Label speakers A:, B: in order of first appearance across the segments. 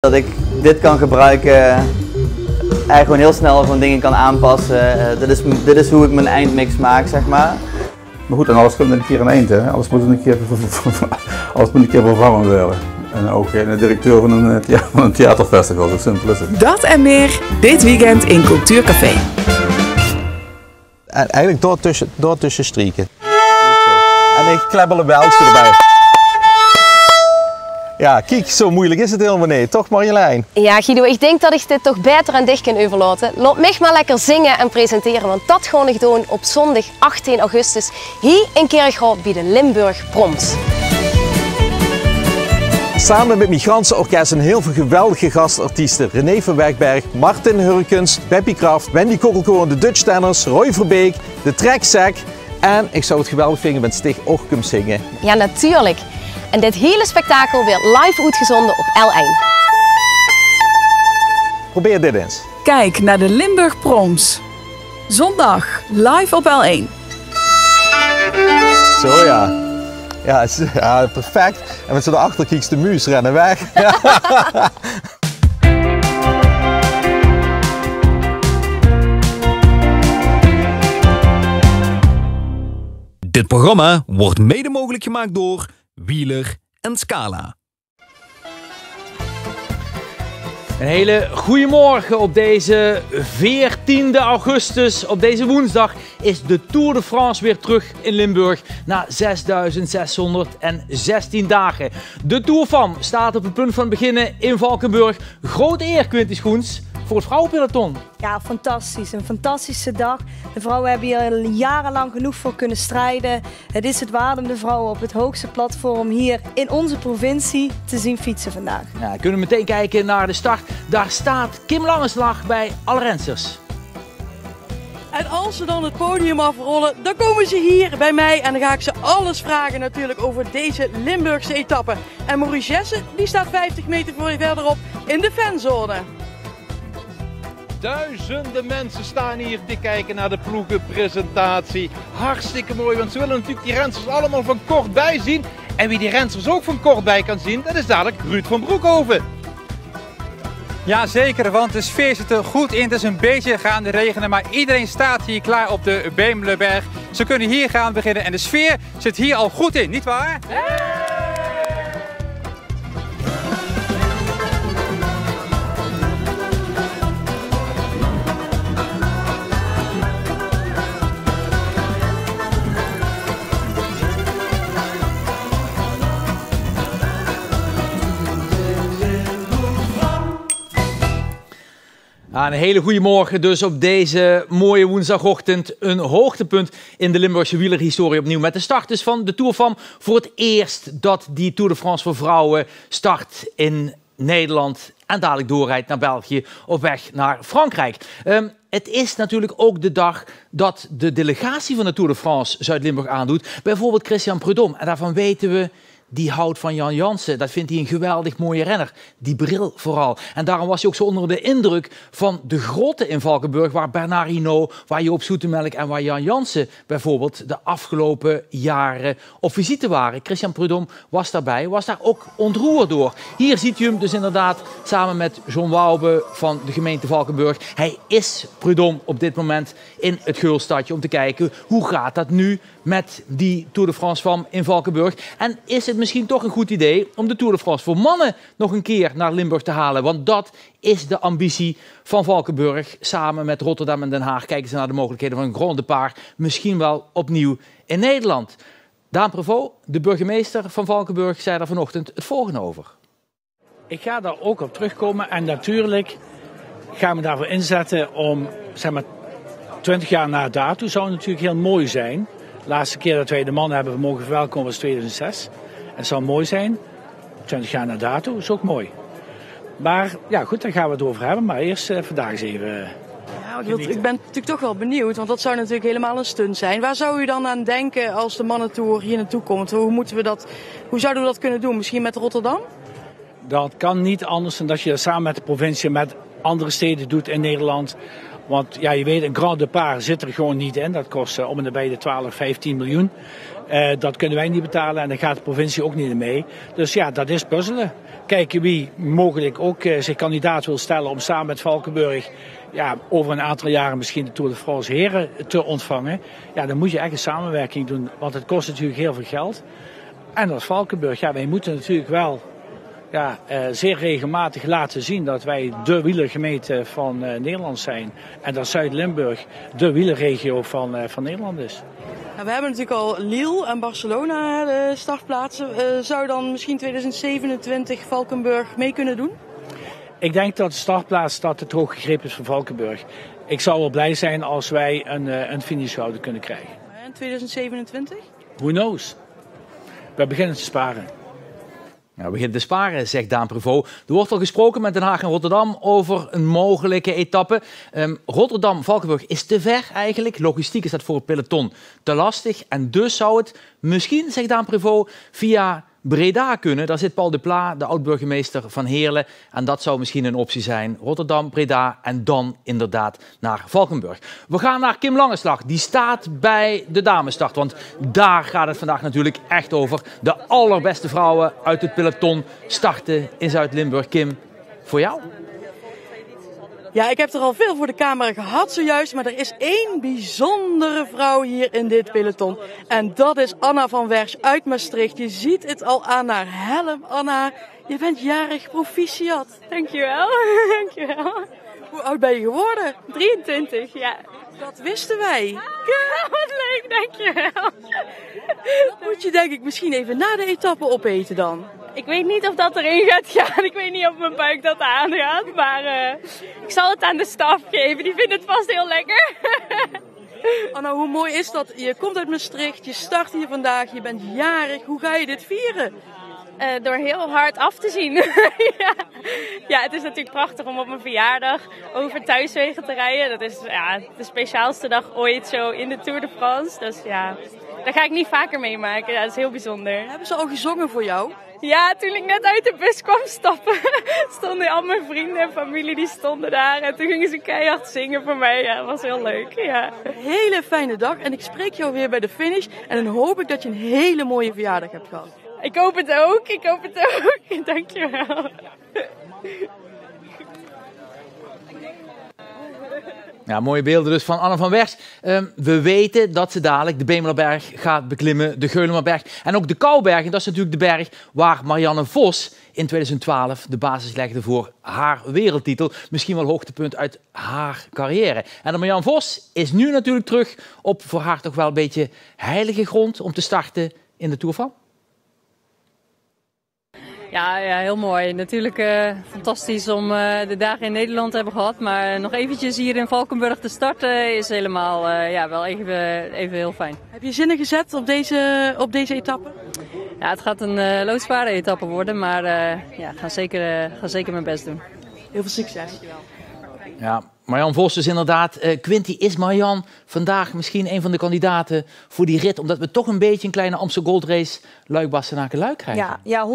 A: Dat ik dit kan gebruiken, eigenlijk gewoon heel snel gewoon dingen kan aanpassen. Dit is hoe ik mijn eindmix maak, zeg maar.
B: Maar goed, en alles komt een keer een eind, hè? Alles moet een keer vervangen worden. En ook de directeur van een theaterfestival, zo simpel is het.
C: Dat en meer dit weekend in Cultuurcafé.
D: En eigenlijk door tussen strieken. En ik klebbel wel iets erbij. Ja, kijk, zo moeilijk is het helemaal niet, toch Marjolein?
E: Ja Guido, ik denk dat ik dit toch beter aan dich kan overlaten. Laat mij maar lekker zingen en presenteren, want dat ga ik doen op zondag 18 augustus hier in Kerkrade bij de Limburg Proms.
D: Samen met Migrantsenorkest en heel veel geweldige gastartiesten. René van Wegberg, Martin Hurkens, Beppie Kraft, Wendy Kokkelkoorn, de Dutch Tenners, Roy Verbeek, de Trekzack. En ik zou het geweldig vinden met Stig Ochkum zingen.
E: Ja, natuurlijk. En dit hele spektakel werd live uitgezonden op L1.
D: Probeer dit eens.
C: Kijk naar de Limburg Proms. Zondag live op L1.
D: Zo ja. Ja, perfect. En met z'n achter kieks de muus rennen weg.
F: Dit programma wordt mede mogelijk gemaakt door Wheeler en Scala.
G: Een hele goede morgen op deze 14e augustus. Op deze woensdag is de Tour de France weer terug in Limburg na 6.616 dagen. De Tour Fam staat op het punt van beginnen in Valkenburg. Grote eer, Quinty Schoens, voor het vrouwenpeloton.
H: Ja, fantastisch. Een fantastische dag. De vrouwen hebben hier jarenlang genoeg voor kunnen strijden. Het is het waard om de vrouwen op het hoogste platform hier in onze provincie te zien fietsen vandaag.
G: Ja, we kunnen meteen kijken naar de start. Daar staat Kim Langeslag bij alle rensters.
I: En als ze dan het podium afrollen, dan komen ze hier bij mij en dan ga ik ze alles vragen natuurlijk over deze Limburgse etappe. En Maurice Jessen, die staat 50 meter verderop in de fanzone.
J: Duizenden mensen staan hier te kijken naar de ploegenpresentatie. Hartstikke mooi, want ze willen natuurlijk die rensters allemaal van kortbij zien. En wie die rensters ook van kortbij kan zien, dat is dadelijk Ruud van Broekhoven.
K: Ja zeker, want de sfeer zit er goed in. Het is een beetje gaan regenen, maar iedereen staat hier klaar op de Bemelerberg. Ze kunnen hier gaan beginnen en de sfeer zit hier al goed in, nietwaar?
G: Een hele goede morgen dus op deze mooie woensdagochtend. Een hoogtepunt in de Limburgse wielerhistorie opnieuw. Met de start dus van de Tour Fam. Voor het eerst dat die Tour de France voor vrouwen start in Nederland. En dadelijk doorrijdt naar België op weg naar Frankrijk. Het is natuurlijk ook de dag dat de delegatie van de Tour de France Zuid-Limburg aandoet. Bijvoorbeeld Christian Prudhomme. En daarvan weten we, die houdt van Jan Jansen. Dat vindt hij een geweldig mooie renner. Die bril vooral. En daarom was hij ook zo onder de indruk van de grotten in Valkenburg. Waar Bernard Hinault, waar Joop Zoetemelk en waar Jan Jansen bijvoorbeeld de afgelopen jaren op visite waren. Christian Prudhomme was daarbij. Was daar ook ontroerd door. Hier ziet u hem dus inderdaad samen met John Waube van de gemeente Valkenburg. Hij is Prudhomme op dit moment in het Geulstadje om te kijken hoe gaat dat nu met die Tour de France Fam in Valkenburg. En is het misschien toch een goed idee om de Tour de France voor mannen nog een keer naar Limburg te halen. Want dat is de ambitie van Valkenburg. Samen met Rotterdam en Den Haag kijken ze naar de mogelijkheden van een Grand Départ. Misschien wel opnieuw in Nederland. Daan Prevot, de burgemeester van Valkenburg, zei daar vanochtend het volgende over.
L: Ik ga daar ook op terugkomen en natuurlijk gaan we daarvoor inzetten om, zeg maar, 20 jaar na dato zou het natuurlijk heel mooi zijn. De laatste keer dat wij de mannen hebben mogen verwelkomen was 2006. Het zou mooi zijn. 20 jaar na dato is ook mooi. Maar ja goed, daar gaan we het over hebben. Maar eerst vandaag eens even...
I: Ja, ik ben natuurlijk toch wel benieuwd, want dat zou natuurlijk helemaal een stunt zijn. Waar zou u dan aan denken als de mannentour hier naartoe komt? Hoe zouden we dat kunnen doen? Misschien met Rotterdam?
L: dat kan niet anders dan dat je dat samen met de provincie en met andere steden doet in Nederland. Want ja, je weet, een Grand Départ zit er gewoon niet in. Dat kost om en nabij de 12, 15 miljoen. Dat kunnen wij niet betalen en daar gaat de provincie ook niet in mee. Dus ja, dat is puzzelen. Kijken wie mogelijk ook zich kandidaat wil stellen om samen met Valkenburg over een aantal jaren misschien de Tour de France heren te ontvangen. Ja, dan moet je echt een samenwerking doen, want het kost natuurlijk heel veel geld. En als Valkenburg, wij moeten natuurlijk wel zeer regelmatig laten zien dat wij de wielergemeente van Nederland zijn. En dat Zuid-Limburg de wielerregio van Nederland is.
I: We hebben natuurlijk al Lille en Barcelona de startplaatsen. Zou dan misschien 2027 Valkenburg mee kunnen doen?
L: Ik denk dat de startplaats dat het hoog gegrepen is voor Valkenburg. Ik zou wel blij zijn als wij een finish zouden kunnen krijgen.
I: En 2027?
L: Who knows? We beginnen te sparen.
G: Ja, we beginnen te sparen, zegt Daan Prevot. Er wordt al gesproken met Den Haag en Rotterdam over een mogelijke etappe. Rotterdam-Valkenburg is te ver eigenlijk. Logistiek is dat voor het peloton te lastig. En dus zou het misschien, zegt Daan Prevot, via Breda kunnen. Daar zit Paul de Pla, de oud-burgemeester van Heerlen. En dat zou misschien een optie zijn. Rotterdam, Breda en dan inderdaad naar Valkenburg. We gaan naar Kim Langeslag. Die staat bij de damesstart. Want daar gaat het vandaag natuurlijk echt over. De allerbeste vrouwen uit het peloton starten in Zuid-Limburg. Kim, voor jou?
I: Ja, ik heb er al veel voor de camera gehad zojuist, maar er is één bijzondere vrouw hier in dit peloton. En dat is Anna van Wersch uit Maastricht. Je ziet het al aan haar helm. Anna, je bent jarig, proficiat.
M: Dankjewel, dankjewel.
I: Hoe oud ben je geworden?
M: 23, ja.
I: Dat wisten wij.
M: Ja, wat leuk, dankjewel.
I: Dat moet je denk ik misschien even na de etappe opeten dan.
M: Ik weet niet of dat erin gaat gaan. Ik weet niet of mijn buik dat aangaat. Maar ik zal het aan de staf geven. Die vindt het vast heel lekker.
I: Anna, hoe mooi is dat? Je komt uit Maastricht, je start hier vandaag, je bent jarig. Hoe ga je dit vieren?
M: Door heel hard af te zien. Ja, het is natuurlijk prachtig om op mijn verjaardag over thuiswegen te rijden. Dat is de speciaalste dag ooit zo in de Tour de France. Dus ja, daar ga ik niet vaker meemaken. Ja, dat is heel bijzonder.
I: Hebben ze al gezongen voor jou?
M: Ja, toen ik net uit de bus kwam stappen, stonden al mijn vrienden en familie die stonden daar. En toen gingen ze keihard zingen voor mij. Ja, dat was heel leuk. Ja.
I: Een hele fijne dag en ik spreek jou weer bij de finish. En dan hoop ik dat je een hele mooie verjaardag hebt gehad.
M: Ik hoop het ook, ik hoop het ook. Dankjewel.
G: Ja, mooie beelden dus van Anna van Wersch. We weten dat ze dadelijk de Bemelerberg gaat beklimmen, de Geulemerberg en ook de Kouberg. En dat is natuurlijk de berg waar Marianne Vos in 2012 de basis legde voor haar wereldtitel. Misschien wel hoogtepunt uit haar carrière. En Marianne Vos is nu natuurlijk terug op voor haar toch wel een beetje heilige grond om te starten in de Tour van.
N: Ja, heel mooi. Natuurlijk fantastisch om de dagen in Nederland te hebben gehad. Maar nog eventjes hier in Valkenburg te starten is helemaal wel even heel fijn.
I: Heb je zinnen gezet op deze etappe?
N: Ja, het gaat een loodzware etappe worden. Maar ga zeker mijn best doen.
I: Heel veel succes.
G: Ja, Marianne Vos dus inderdaad. Quinty, is Marianne vandaag misschien een van de kandidaten voor die rit? Omdat we toch een beetje een kleine Amstel Gold Race Luik-Bastenaken-Luik krijgen.
H: Ja,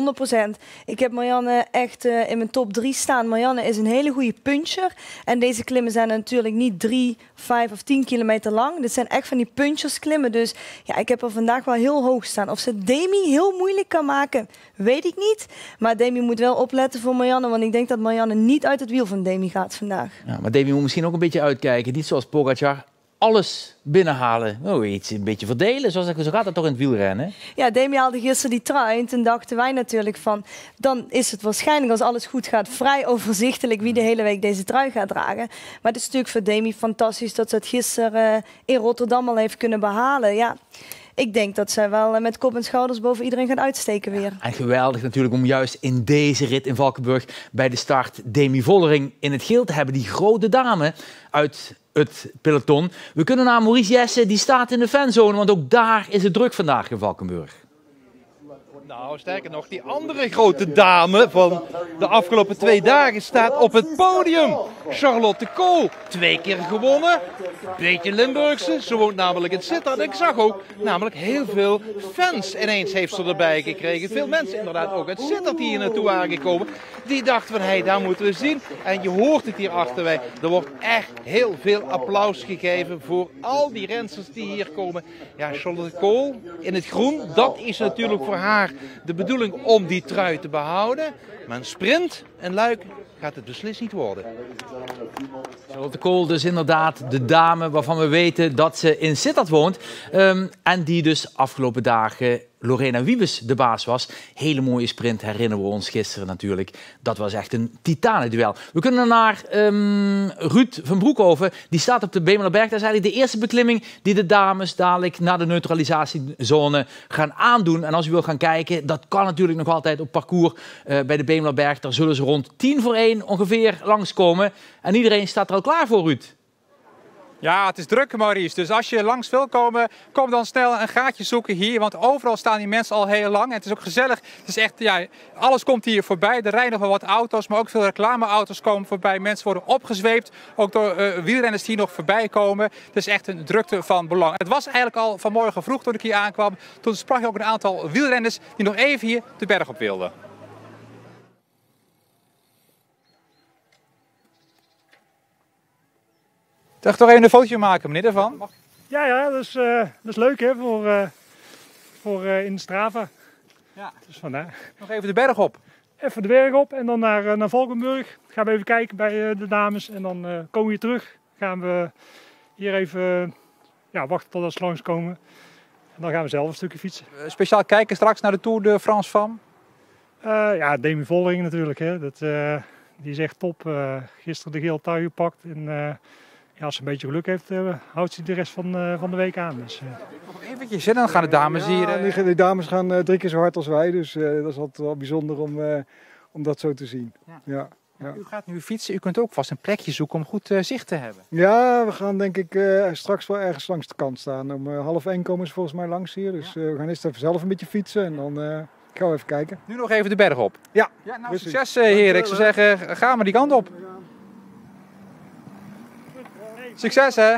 H: 100%. Ik heb Marianne echt in mijn top 3 staan. Marianne is een hele goede puncher. En deze klimmen zijn natuurlijk niet 3, 5 of 10 kilometer lang. Dit zijn echt van die punchersklimmen. Dus ja, ik heb er vandaag wel heel hoog staan. Of ze Demi heel moeilijk kan maken, weet ik niet. Maar Demi moet wel opletten voor Marianne. Want ik denk dat Marianne niet uit het wiel van Demi gaat vandaag.
G: Ja, maar Demi moet misschien ook een beetje uitkijken. Niet zoals Pogacar. Alles binnenhalen. Iets een beetje verdelen. Zo gaat dat toch in het wielrennen?
H: Ja, Demi haalde gisteren die trui. En toen dachten wij natuurlijk van... dan is het waarschijnlijk, als alles goed gaat, vrij overzichtelijk wie de hele week deze trui gaat dragen. Maar het is natuurlijk voor Demi fantastisch dat ze het gisteren in Rotterdam al heeft kunnen behalen. Ja, ik denk dat zij wel met kop en schouders boven iedereen gaat uitsteken weer.
G: En geweldig natuurlijk om juist in deze rit in Valkenburg bij de start Demi Vollering in het geel te hebben. Die grote dame uit het peloton. We kunnen naar Maurice Jesse, die staat in de fanzone, want ook daar is het druk vandaag in Valkenburg.
J: Nou, sterker nog, die andere grote dame van de afgelopen 2 dagen staat op het podium. Charlotte Kool, 2 keer gewonnen. Beetje Limburgse, ze woont namelijk in Sittard. Ik zag ook namelijk heel veel fans ineens heeft ze erbij gekregen. Veel mensen inderdaad ook uit Sittard die hier naartoe aangekomen. Die dachten van, hé, daar moeten we zien. En je hoort het hier achter mij. Er wordt echt heel veel applaus gegeven voor al die rensters die hier komen. Ja, Charlotte Kool in het groen, dat is natuurlijk voor haar de bedoeling om die trui te behouden. Maar een sprint, een Luik, gaat het beslist niet worden.
G: Charlotte Kool, dus inderdaad de dame waarvan we weten dat ze in Sittard woont. En die dus afgelopen dagen Lorena Wiebes de baas was. Hele mooie sprint, herinneren we ons gisteren natuurlijk. Dat was echt een titanenduel. We kunnen naar Ruud van Broekhoven. Die staat op de Bemelerberg. Dat is eigenlijk de eerste beklimming die de dames dadelijk naar de neutralisatiezone gaan aandoen. En als u wil gaan kijken, dat kan natuurlijk nog altijd op parcours bij de Bemelerberg. Daar zullen ze rond 1:10 ongeveer langskomen. En iedereen staat er al klaar voor, Ruud.
K: Ja, het is druk, Maurice. Dus als je langs wil komen, kom dan snel een gaatje zoeken hier. Want overal staan die mensen al heel lang. En het is ook gezellig. Het is echt, ja, alles komt hier voorbij. Er rijden nog wel wat auto's, maar ook veel reclameauto's komen voorbij. Mensen worden opgezweept. Ook door wielrenners die nog voorbij komen. Het is echt een drukte van belang. Het was eigenlijk al vanmorgen vroeg toen ik hier aankwam. Toen sprak je ook een aantal wielrenners die nog even hier de berg op wilden. Toch even een fotootje maken, meneer, daarvan?
O: Ja, dat is leuk hè, voor in Strava.
K: Ja.
O: Dus vandaar.
K: Nog even de berg op.
O: Even de berg op en dan naar Valkenburg. Gaan we even kijken bij de dames en dan komen we hier terug. Gaan we hier even wachten totdat ze langskomen. En dan gaan we zelf een stukje fietsen.
K: Speciaal kijken straks naar de Tour de France Femme?
O: Demi Vollering natuurlijk. Hè. Die is echt top. Gisteren de geel trui gepakt. En, als ze een beetje geluk heeft, houdt ze de rest van de week aan. Dus,
K: nog eventjes, dan gaan de dames hier...
P: De dames gaan 3 keer zo hard als wij, dus dat is altijd wel bijzonder om dat zo te zien. Ja.
K: U gaat nu fietsen, u kunt ook vast een plekje zoeken om goed zicht te hebben.
P: Ja, we gaan denk ik straks wel ergens langs de kant staan. Om 12:30 komen ze volgens mij langs hier, dus we gaan eerst even zelf een beetje fietsen en dan gaan we even kijken.
K: Nu nog even de berg op.
P: Ja,
K: nou, succes heren. Ik zou zeggen, ga maar die kant op. Succes hè!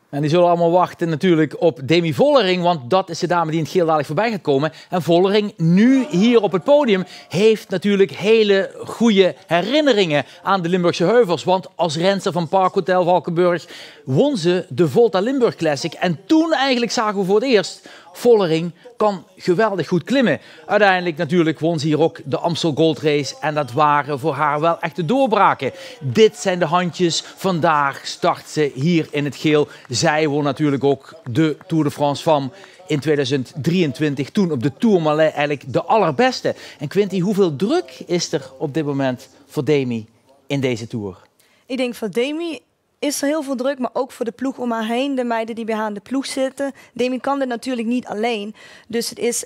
G: En die zullen allemaal wachten natuurlijk op Demi Vollering, want dat is de dame die in het geel dadelijk voorbij gaat komen. En Vollering, nu hier op het podium, heeft natuurlijk hele goede herinneringen aan de Limburgse heuvels. Want als renster van Parkhotel Valkenburg won ze de Volta Limburg Classic. En toen eigenlijk zagen we voor het eerst, Vollering kan geweldig goed klimmen. Uiteindelijk natuurlijk won ze hier ook de Amstel Gold Race. En dat waren voor haar wel echte doorbraken. Dit zijn de handjes. Vandaag start ze hier in het geel. Zij won natuurlijk ook de Tour de France Femme in 2023. Toen op de Tourmalet eigenlijk de allerbeste. En Quinty, hoeveel druk is er op dit moment voor Demi in deze Tour?
H: Ik denk voor Demi is er heel veel druk, maar ook voor de ploeg om haar heen. De meiden die bij haar in de ploeg zitten. Demi kan dit natuurlijk niet alleen. Dus het is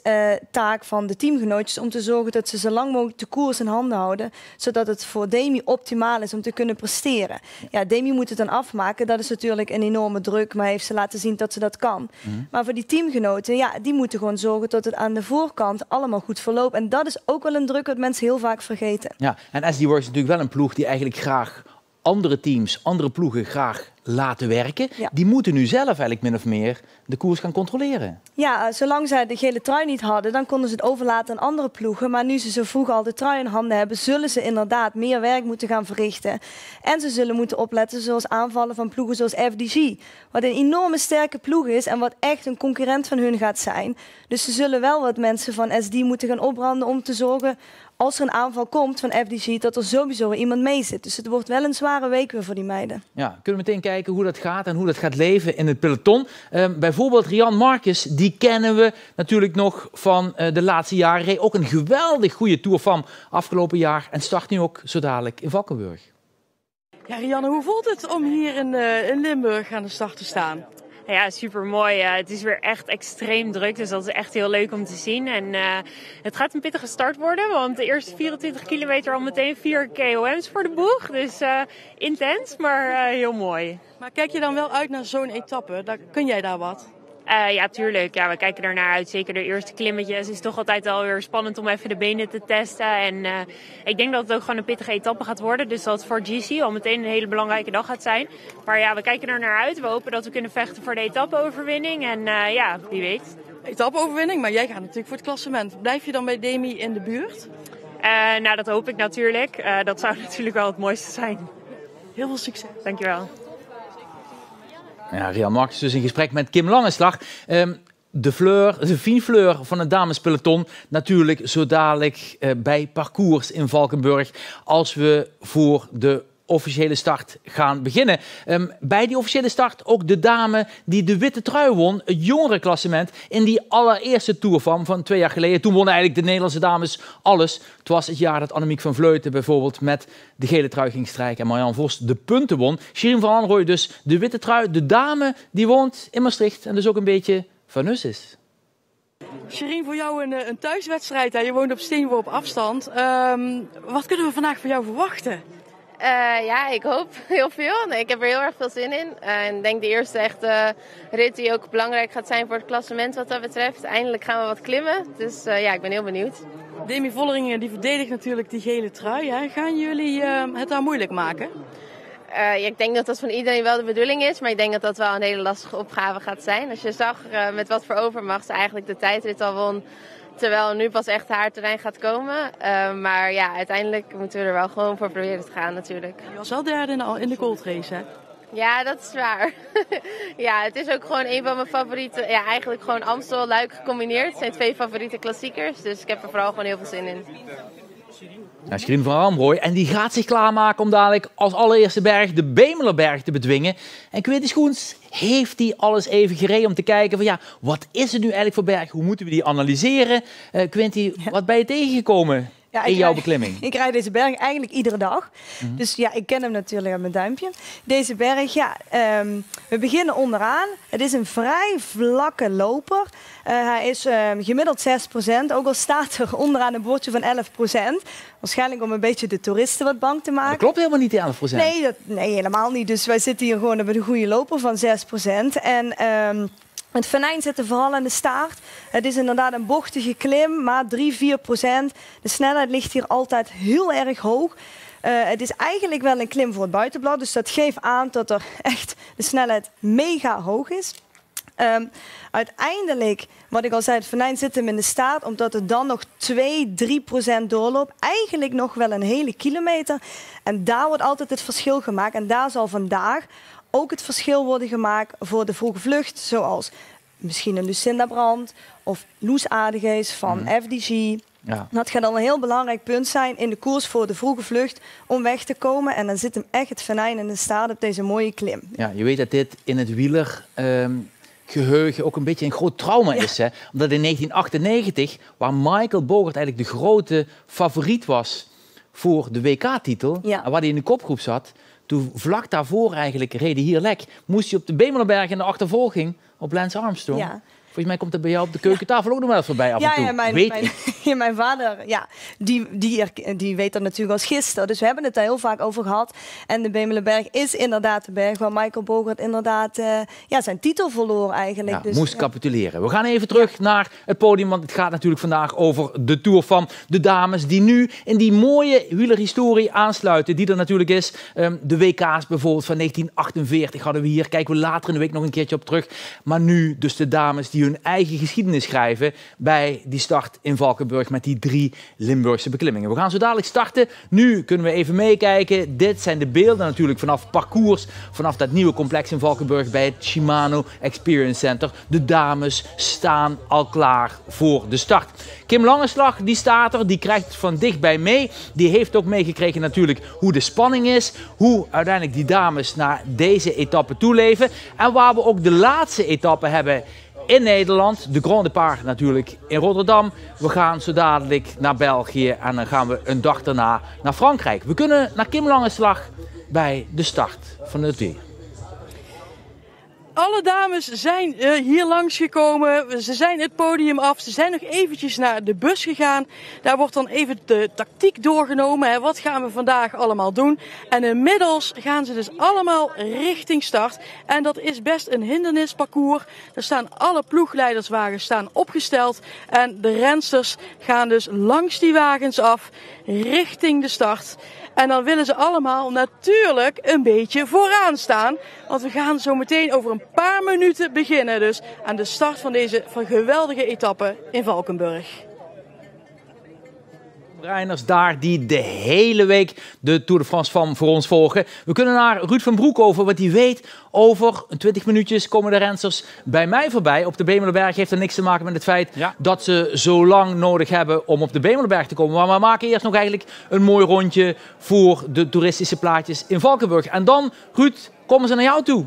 H: taak van de teamgenootjes om te zorgen dat ze zo lang mogelijk de koers in handen houden. Zodat het voor Demi optimaal is om te kunnen presteren. Ja, Demi moet het dan afmaken. Dat is natuurlijk een enorme druk, maar heeft ze laten zien dat ze dat kan. Maar voor die teamgenoten, ja, die moeten gewoon zorgen dat het aan de voorkant allemaal goed verloopt. En dat is ook wel een druk wat mensen heel vaak vergeten.
G: Ja, en SD Works is natuurlijk wel een ploeg die eigenlijk graag andere teams, andere ploegen graag laten werken. Ja. Die moeten nu zelf eigenlijk min of meer de koers gaan controleren.
H: Ja, zolang zij de gele trui niet hadden, dan konden ze het overlaten aan andere ploegen. Maar nu ze zo vroeg al de trui in handen hebben, zullen ze inderdaad meer werk moeten gaan verrichten. En ze zullen moeten opletten zoals aanvallen van ploegen zoals FDG. Wat een enorme sterke ploeg is en wat echt een concurrent van hun gaat zijn. Dus ze zullen wel wat mensen van SD moeten gaan opbranden om te zorgen, als er een aanval komt van FDG, dat er sowieso iemand mee zit. Dus het wordt wel een zware week weer voor die meiden. Ja,
G: kunnen we meteen kijken hoe dat gaat en hoe dat gaat leven in het peloton. Bijvoorbeeld Rian Marcus, die kennen we natuurlijk nog van de laatste jaren. Reed ook een geweldig goede Tour van afgelopen jaar en start nu ook zo dadelijk in Valkenburg.
I: Ja, Rianne, hoe voelt het om hier in Limburg aan de start te staan?
Q: Ja, super mooi. Het is weer echt extreem druk, dus dat is echt heel leuk om te zien. En het gaat een pittige start worden, want de eerste 24 kilometer al meteen 4 KOM's voor de boeg. Dus intens, maar heel mooi.
I: Maar kijk je dan wel uit naar zo'n etappe? Kun jij daar wat?
Q: Ja, tuurlijk. Ja, we kijken er naar uit. Zeker de eerste klimmetjes. Het is toch altijd alweer spannend om even de benen te testen. En ik denk dat het ook gewoon een pittige etappe gaat worden. Dus dat het voor GC al meteen een hele belangrijke dag gaat zijn. Maar ja, we kijken er naar uit. We hopen dat we kunnen vechten voor de etappe-overwinning. En ja, wie weet.
I: Etappe-overwinning, maar jij gaat natuurlijk voor het klassement. Blijf je dan bij Demi in de buurt?
Q: Nou, dat hoop ik natuurlijk. Dat zou natuurlijk wel het mooiste zijn.
I: Heel veel succes.
Q: Dankjewel.
G: Ja, Rian Marks dus in gesprek met Kim Langenslag. De fine fleur van het damespeloton natuurlijk zo dadelijk bij parcours in Valkenburg als we voor de officiële start gaan beginnen. Bij die officiële start ook de dame die de witte trui won, het jongerenklassement in die allereerste Tour van 2 jaar geleden. Toen wonnen eigenlijk de Nederlandse dames alles. Het was het jaar dat Annemiek van Vleuten bijvoorbeeld met de gele trui ging strijken en Marianne Vos de punten won. Shirin van Anrooy dus de witte trui, de dame die woont in Maastricht en dus ook een beetje van us is.
I: Shirin, voor jou een thuiswedstrijd. Hè? Je woont op steenworp afstand. Wat kunnen we vandaag van jou verwachten?
R: Ja, ik hoop heel veel. Nee, ik heb er heel erg veel zin in. En ik denk de eerste echte rit die ook belangrijk gaat zijn voor het klassement wat dat betreft. Eindelijk gaan we wat klimmen. Dus ja, ik ben heel benieuwd.
I: Demi Vollering die verdedigt natuurlijk die gele trui. Hè? Gaan jullie het daar moeilijk maken?
R: Ja, ik denk dat dat van iedereen wel de bedoeling is. Maar ik denk dat dat wel een hele lastige opgave gaat zijn. Als je zag met wat voor overmacht ze eigenlijk de tijdrit al won. Terwijl nu pas echt haar terrein gaat komen. Maar ja, uiteindelijk moeten we er wel gewoon voor proberen te gaan natuurlijk.
I: Je was wel derde in de Gold Race, hè?
R: Ja, dat is waar. Ja, het is ook gewoon een van mijn favorieten. Ja, eigenlijk gewoon Amstel-Luik gecombineerd. Het zijn 2 favoriete klassiekers. Dus ik heb er vooral gewoon heel veel zin in.
G: Ja, Shirin van Anrooy. En die gaat zich klaarmaken om dadelijk als allereerste berg de Bemelerberg te bedwingen. En Quinty Schoens heeft die alles even gereden om te kijken van ja, wat is het nu eigenlijk voor berg? Hoe moeten we die analyseren? Quinty, wat ben je tegengekomen in jouw beklimming?
H: Ik rijd deze berg eigenlijk iedere dag. Dus ja, ik ken hem natuurlijk aan mijn duimpje. Deze berg, ja, we beginnen onderaan. Het is een vrij vlakke loper. Hij is gemiddeld 6%, ook al staat er onderaan een bordje van 11%. Waarschijnlijk om een beetje de toeristen wat bang te maken.
G: Dat klopt helemaal niet, die 11%.
H: Nee, helemaal niet. Dus wij zitten hier gewoon met een goede loper van 6%. En het venijn zit er vooral aan de staart. Het is inderdaad een bochtige klim, maar 3-4%. De snelheid ligt hier altijd heel erg hoog. Het is eigenlijk wel een klim voor het buitenblad. Dus dat geeft aan dat er echt de snelheid mega hoog is. Uiteindelijk, wat ik al zei, het venijn zit hem in de staart, omdat het dan nog 2-3% doorloopt. Eigenlijk nog wel een hele kilometer. En daar wordt altijd het verschil gemaakt. En daar zal vandaag ook het verschil worden gemaakt voor de vroege vlucht. Zoals misschien een Lucinda Brandt of Loes Aardegeest van FDG. Ja. Dat gaat al een heel belangrijk punt zijn in de koers voor de vroege vlucht om weg te komen. En dan zit hem echt het venijn in de staart op deze mooie klim.
G: Ja, je weet dat dit in het wielergeheugen ook een beetje een groot trauma is. Hè? Omdat in 1998, waar Michael Bogert eigenlijk de grote favoriet was voor de WK-titel, en waar hij in de kopgroep zat, toen vlak daarvoor eigenlijk reed hij hier lek. Moest hij op de Bemelerberg in de achtervolging op Lance Armstrong. Ja. Volgens mij komt het bij jou op de keukentafel ook nog wel eens voorbij af en toe.
H: Ja, mijn vader, ja, die weet dat natuurlijk als gisteren. Dus we hebben het daar heel vaak over gehad. En de Bemelerberg is inderdaad de berg waar Michael Bogert inderdaad zijn titel verloor eigenlijk.
G: Ja,
H: dus,
G: moest capituleren. We gaan even terug naar het podium, want het gaat natuurlijk vandaag over de Tour van de dames. Die nu in die mooie wielerhistorie aansluiten, die er natuurlijk is. De WK's bijvoorbeeld van 1948 hadden we hier. Kijken we later in de week nog een keertje op terug. Maar nu dus de dames die hun eigen geschiedenis schrijven bij die start in Valkenburg met die 3 Limburgse beklimmingen. We gaan zo dadelijk starten. Nu kunnen we even meekijken. Dit zijn de beelden natuurlijk vanaf parcours, vanaf dat nieuwe complex in Valkenburg bij het Shimano Experience Center. De dames staan al klaar voor de start. Kim Langenslag, die staat er, die krijgt het van dichtbij mee. Die heeft ook meegekregen natuurlijk hoe de spanning is, hoe uiteindelijk die dames naar deze etappe toeleven en waar we ook de laatste etappe hebben in Nederland, de Grand Départ natuurlijk in Rotterdam. We gaan zo dadelijk naar België en dan gaan we een dag daarna naar Frankrijk. We kunnen naar Kim Langenslag bij de start van de Tour.
I: Alle dames zijn hier langsgekomen. Ze zijn het podium af. Ze zijn nog eventjes naar de bus gegaan. Daar wordt dan even de tactiek doorgenomen. Hè. Wat gaan we vandaag allemaal doen? En inmiddels gaan ze dus allemaal richting start. En dat is best een hindernisparcours. Er staan alle ploegleiderswagens staan opgesteld. En de rensters gaan dus langs die wagens af richting de start. En dan willen ze allemaal natuurlijk een beetje vooraan staan. Want we gaan zo meteen over een paar minuten beginnen. Dus aan de start van deze geweldige etappe in Valkenburg.
G: Rijders daar die de hele week de Tour de France van voor ons volgen. We kunnen naar Ruud van Broekhoven, wat hij weet. Over 20 minuutjes komen de rensters bij mij voorbij. Op de Bemelerberg heeft er niks te maken met het feit dat ze zo lang nodig hebben om op de Bemelerberg te komen. Maar we maken eerst nog eigenlijk een mooi rondje voor de toeristische plaatjes in Valkenburg. En dan, Ruud, komen ze naar jou toe.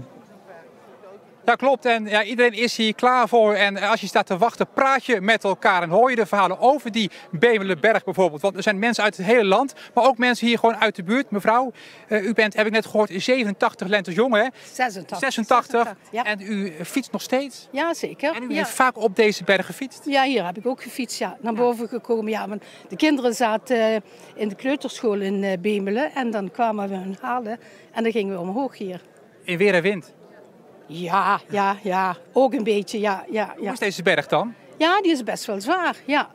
K: Ja, klopt. En ja, iedereen is hier klaar voor. En als je staat te wachten, praat je met elkaar en hoor je de verhalen over die Bemelerberg bijvoorbeeld. Want er zijn mensen uit het hele land, maar ook mensen hier gewoon uit de buurt. Mevrouw, u bent, heb ik net gehoord, 87 lentes jong, hè? 86.
S: Ja.
K: En u fietst nog steeds?
S: Ja, zeker.
K: En u heeft vaak op deze berg gefietst?
S: Ja, hier heb ik ook gefietst, ja. Naar boven gekomen, ja. Want de kinderen zaten in de kleuterschool in Bemelen en dan kwamen we hun halen en dan gingen we omhoog hier.
K: In weer en wind?
S: Ja, ook een beetje, ja.
K: Hoe is deze berg dan?
S: Ja, die is best wel zwaar, ja.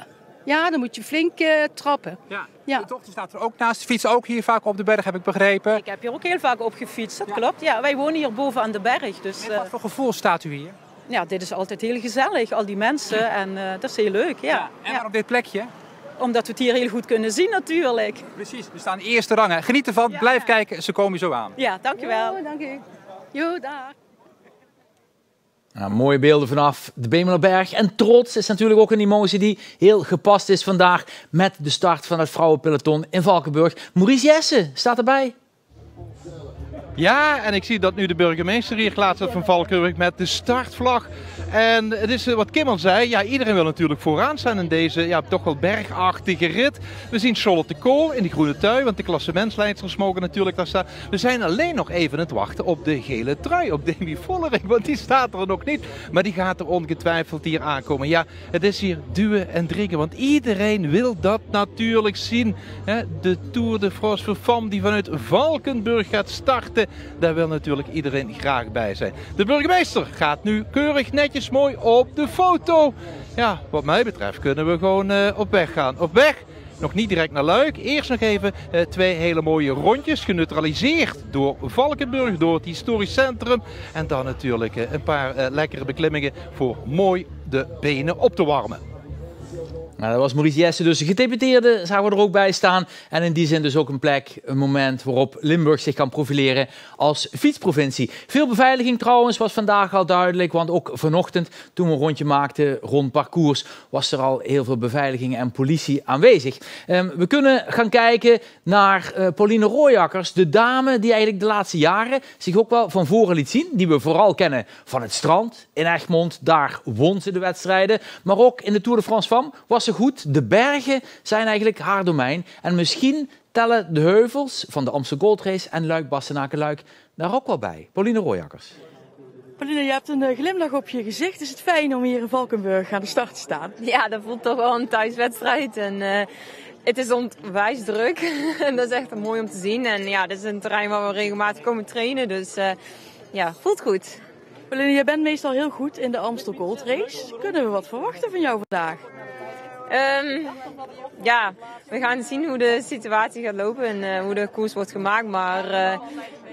S: Ja, dan moet je flink trappen.
K: Ja. De dochter staat er ook naast. Ze fietsen ook hier vaak op de berg, heb ik begrepen.
T: Ik heb hier ook heel vaak op gefietst, dat klopt. Ja, wij wonen hier boven aan de berg. Dus,
K: wat voor gevoel staat u hier?
T: Ja, dit is altijd heel gezellig, al die mensen. En dat is heel leuk, ja.
K: En waarom dit plekje?
T: Omdat we het hier heel goed kunnen zien natuurlijk.
K: Precies, we staan eerste rangen. Geniet ervan, blijf kijken, ze komen zo aan.
T: Ja, dankjewel.
S: Jo, dank u. Jo, dag.
G: Nou, mooie beelden vanaf de Bemelerberg. En trots is natuurlijk ook een emotie die heel gepast is vandaag met de start van het vrouwenpeloton in Valkenburg. Maurice Jessen staat erbij.
J: Ja, en ik zie dat nu de burgemeester hier klaar staat van Valkenburg met de startvlag. En het is wat Kim al zei, ja, iedereen wil natuurlijk vooraan staan in deze toch wel bergachtige rit. We zien Charlotte de Kool in die groene trui, want de klassementsleidsters mogen natuurlijk daar staan. We zijn alleen nog even aan het wachten op de gele trui, op Demi Vollering, want die staat er nog niet. Maar die gaat er ongetwijfeld hier aankomen. Ja, het is hier duwen en dringen, want iedereen wil dat natuurlijk zien. De Tour de France voor Femme die vanuit Valkenburg gaat starten. Daar wil natuurlijk iedereen graag bij zijn. De burgemeester gaat nu keurig netjes mooi op de foto. Ja, wat mij betreft kunnen we gewoon op weg gaan. Op weg, nog niet direct naar Luik. Eerst nog even 2 hele mooie rondjes, geneutraliseerd door Valkenburg, door het historisch centrum. En dan natuurlijk een paar lekkere beklimmingen voor mooi de benen op te warmen.
G: Nou, dat was Maurice Jessen, dus de gedeputeerden zagen we er ook bij staan. En in die zin dus ook een plek, een moment waarop Limburg zich kan profileren als fietsprovincie. Veel beveiliging trouwens was vandaag al duidelijk, want ook vanochtend toen we een rondje maakten rond parcours was er al heel veel beveiliging en politie aanwezig. We kunnen gaan kijken naar Pauline Rooijakkers, de dame die eigenlijk de laatste jaren zich ook wel van voren liet zien. Die we vooral kennen van het strand in Egmond, daar won ze de wedstrijden. Maar ook in de Tour de France Femme was ze goed. De bergen zijn eigenlijk haar domein. En misschien tellen de heuvels van de Amstel Gold Race en Luik-Bastenaken-Luik daar ook wel bij. Pauline Rooijakkers.
I: Pauline, je hebt een glimlach op je gezicht. Is het fijn om hier in Valkenburg aan de start te staan?
N: Ja, dat voelt toch wel een thuiswedstrijd. En het is onwijs druk. En dat is echt mooi om te zien. En ja, dit is een terrein waar we regelmatig komen trainen. Dus ja, voelt goed.
I: Pauline, jij bent meestal heel goed in de Amstel Gold Race. Kunnen we wat verwachten van jou vandaag?
N: Ja, we gaan zien hoe de situatie gaat lopen en hoe de koers wordt gemaakt. Maar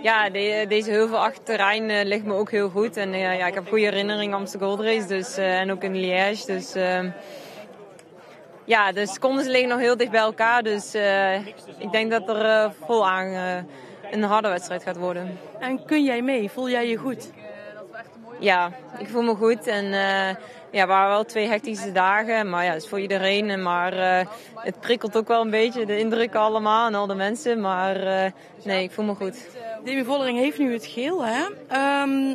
N: ja, deze heuvelachtig terrein ligt me ook heel goed. En ja, ik heb goede herinneringen aan Amstel Gold Race dus, en ook in Liège. Dus ja, de secondes liggen nog heel dicht bij elkaar. Dus ik denk dat er vol aan een harde wedstrijd gaat worden.
I: En kun jij mee? Voel jij je goed?
N: Ja, ik voel me goed en ja, het waren wel 2 hectische dagen, maar ja, dat is voor iedereen. Maar het prikkelt ook wel een beetje, de indrukken allemaal en al de mensen, maar nee, ik voel me goed.
I: Demi Vollering heeft nu het geel, hè?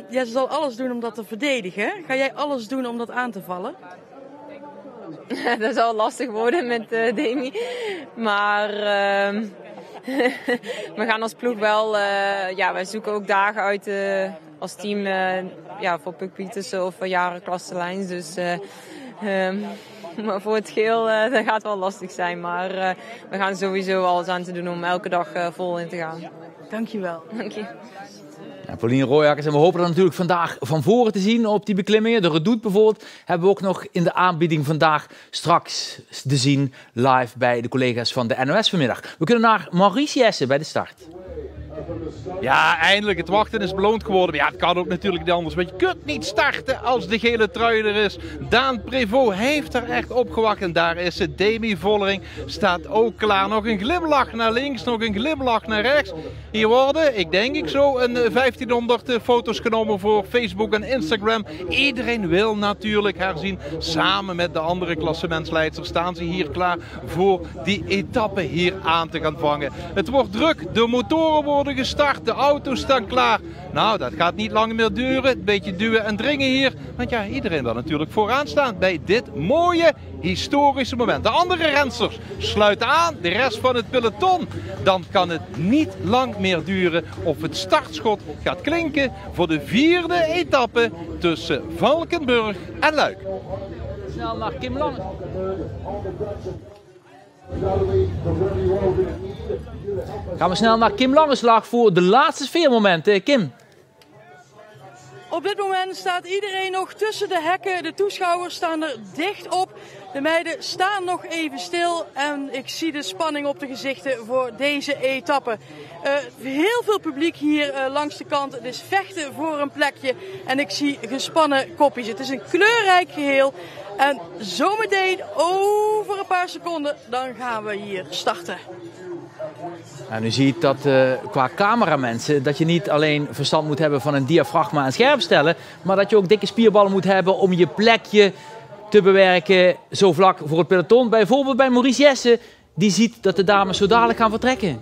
I: Ja, ze zal alles doen om dat te verdedigen. Ga jij alles doen om dat aan te vallen?
N: Dat zal lastig worden met Demi, maar we gaan als ploeg wel, wij zoeken ook dagen uit als team voor Puck Pietersen of voor Jaren Kasteleins. Dus maar voor het geel dat gaat wel lastig zijn. Maar we gaan sowieso alles aan te doen om elke dag vol in te gaan.
I: Dankjewel.
N: Dank je.
G: Ja, Pauline Rooijakkers, en we hopen dat natuurlijk vandaag van voren te zien op die beklimmingen. De Redoute bijvoorbeeld hebben we ook nog in de aanbieding vandaag straks te zien live bij de collega's van de NOS vanmiddag. We kunnen naar Maurice Jessen bij de start.
J: Ja, eindelijk. Het wachten is beloond geworden. Maar ja, het kan ook natuurlijk niet anders. Want je kunt niet starten als de gele trui er is. Daan Prévost heeft er echt op gewacht. En daar is het. Demi Vollering staat ook klaar. Nog een glimlach naar links, nog een glimlach naar rechts. Hier worden, ik denk zo, een 1500 foto's genomen voor Facebook en Instagram. Iedereen wil natuurlijk haar zien. Samen met de andere klassementsleiders staan ze hier klaar voor die etappe hier aan te gaan vangen. Het wordt druk. De motoren worden gestart. De auto's staan klaar. Nou, dat gaat niet lang meer duren. Een beetje duwen en dringen hier. Want ja, iedereen wil natuurlijk vooraan staan bij dit mooie historische moment. De andere rensters sluiten aan. De rest van het peloton. Dan kan het niet lang meer duren of het startschot gaat klinken voor de 4e etappe tussen Valkenburg en Luik.
G: Snel naar Kim Lange. Gaan we snel naar Kim Langeslag voor de laatste sfeermomenten. Kim.
I: Op dit moment staat iedereen nog tussen de hekken. De toeschouwers staan er dicht op. De meiden staan nog even stil en ik zie de spanning op de gezichten voor deze etappe. Heel veel publiek hier langs de kant. Het is vechten voor een plekje en ik zie gespannen kopjes. Het is een kleurrijk geheel. En zometeen, over een paar seconden, dan gaan we hier starten.
G: En u ziet dat qua cameramensen dat je niet alleen verstand moet hebben van een diafragma en scherpstellen, maar dat je ook dikke spierballen moet hebben om je plekje te bewerken zo vlak voor het peloton. Bijvoorbeeld bij Maurice Jessen, die ziet dat de dames zo dadelijk gaan vertrekken.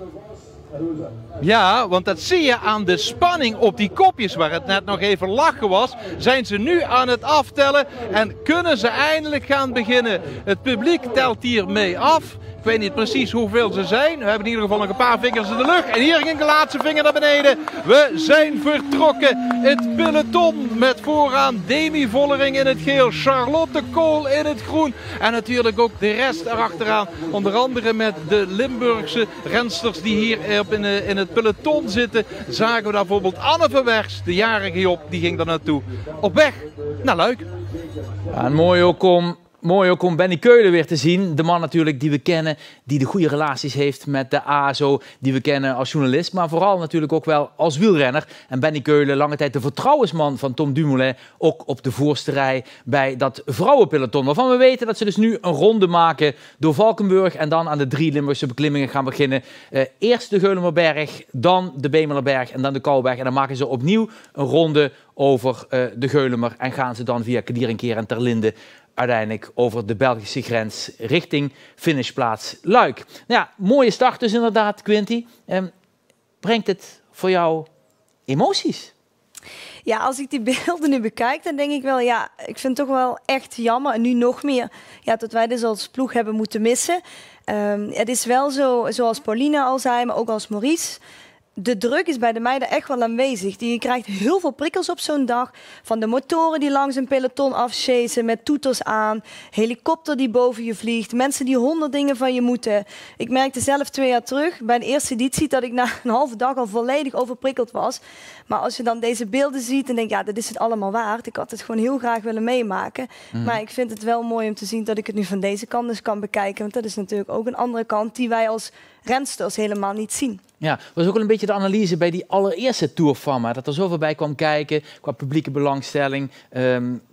J: Ja, want dat zie je aan de spanning op die kopjes waar het net nog even lachen was. Zijn ze nu aan het aftellen en kunnen ze eindelijk gaan beginnen. Het publiek telt hier mee af. Ik weet niet precies hoeveel ze zijn. We hebben in ieder geval nog een paar vingers in de lucht. En hier ging de laatste vinger naar beneden. We zijn vertrokken. Het peloton met vooraan Demi Vollering in het geel. Charlotte Kool in het groen. En natuurlijk ook de rest erachteraan. Onder andere met de Limburgse rensters die hier in het peloton zitten. Zagen we daar bijvoorbeeld Anne Verwers, de jarige Job, die ging daar naartoe. Op weg naar Luik.
G: Ja, en mooi ook om Benny Keulen weer te zien. De man natuurlijk die we kennen, die de goede relaties heeft met de ASO, die we kennen als journalist, maar vooral natuurlijk ook wel als wielrenner. En Benny Keulen, lange tijd de vertrouwensman van Tom Dumoulin, ook op de voorste rij bij dat vrouwenpeloton. Waarvan we weten dat ze dus nu een ronde maken door Valkenburg en dan aan de 3 Limburgse beklimmingen gaan beginnen. Eerst de Geulemerberg, dan de Bemelerberg en dan de Kouwberg. En dan maken ze opnieuw een ronde over de Geulemer en gaan ze dan via Kedierenkeer en Terlinde uiteindelijk over de Belgische grens richting finishplaats Luik. Nou ja, mooie start dus inderdaad, Quinty. Brengt het voor jou emoties?
H: Ja, als ik die beelden nu bekijk, dan denk ik wel, ja, ik vind het toch wel echt jammer. En nu nog meer, ja, dat wij dus als ploeg hebben moeten missen. Het is wel zo, zoals Pauline al zei, maar ook als Maurice. De druk is bij de meiden echt wel aanwezig. Je krijgt heel veel prikkels op zo'n dag. Van de motoren die langs een peloton afchasen met toeters aan. Helikopter die boven je vliegt. Mensen die 100 dingen van je moeten. Ik merkte zelf 2 jaar terug bij de eerste editie dat ik na een halve dag al volledig overprikkeld was. Maar als je dan deze beelden ziet en denkt, ja, dat is het allemaal waard. Ik had het gewoon heel graag willen meemaken. Maar ik vind het wel mooi om te zien dat ik het nu van deze kant dus kan bekijken. Want dat is natuurlijk ook een andere kant die wij als rensters helemaal niet zien.
G: Ja, was ook wel een beetje de analyse bij die allereerste Tour of Fama. Dat er zoveel bij kwam kijken, qua publieke belangstelling,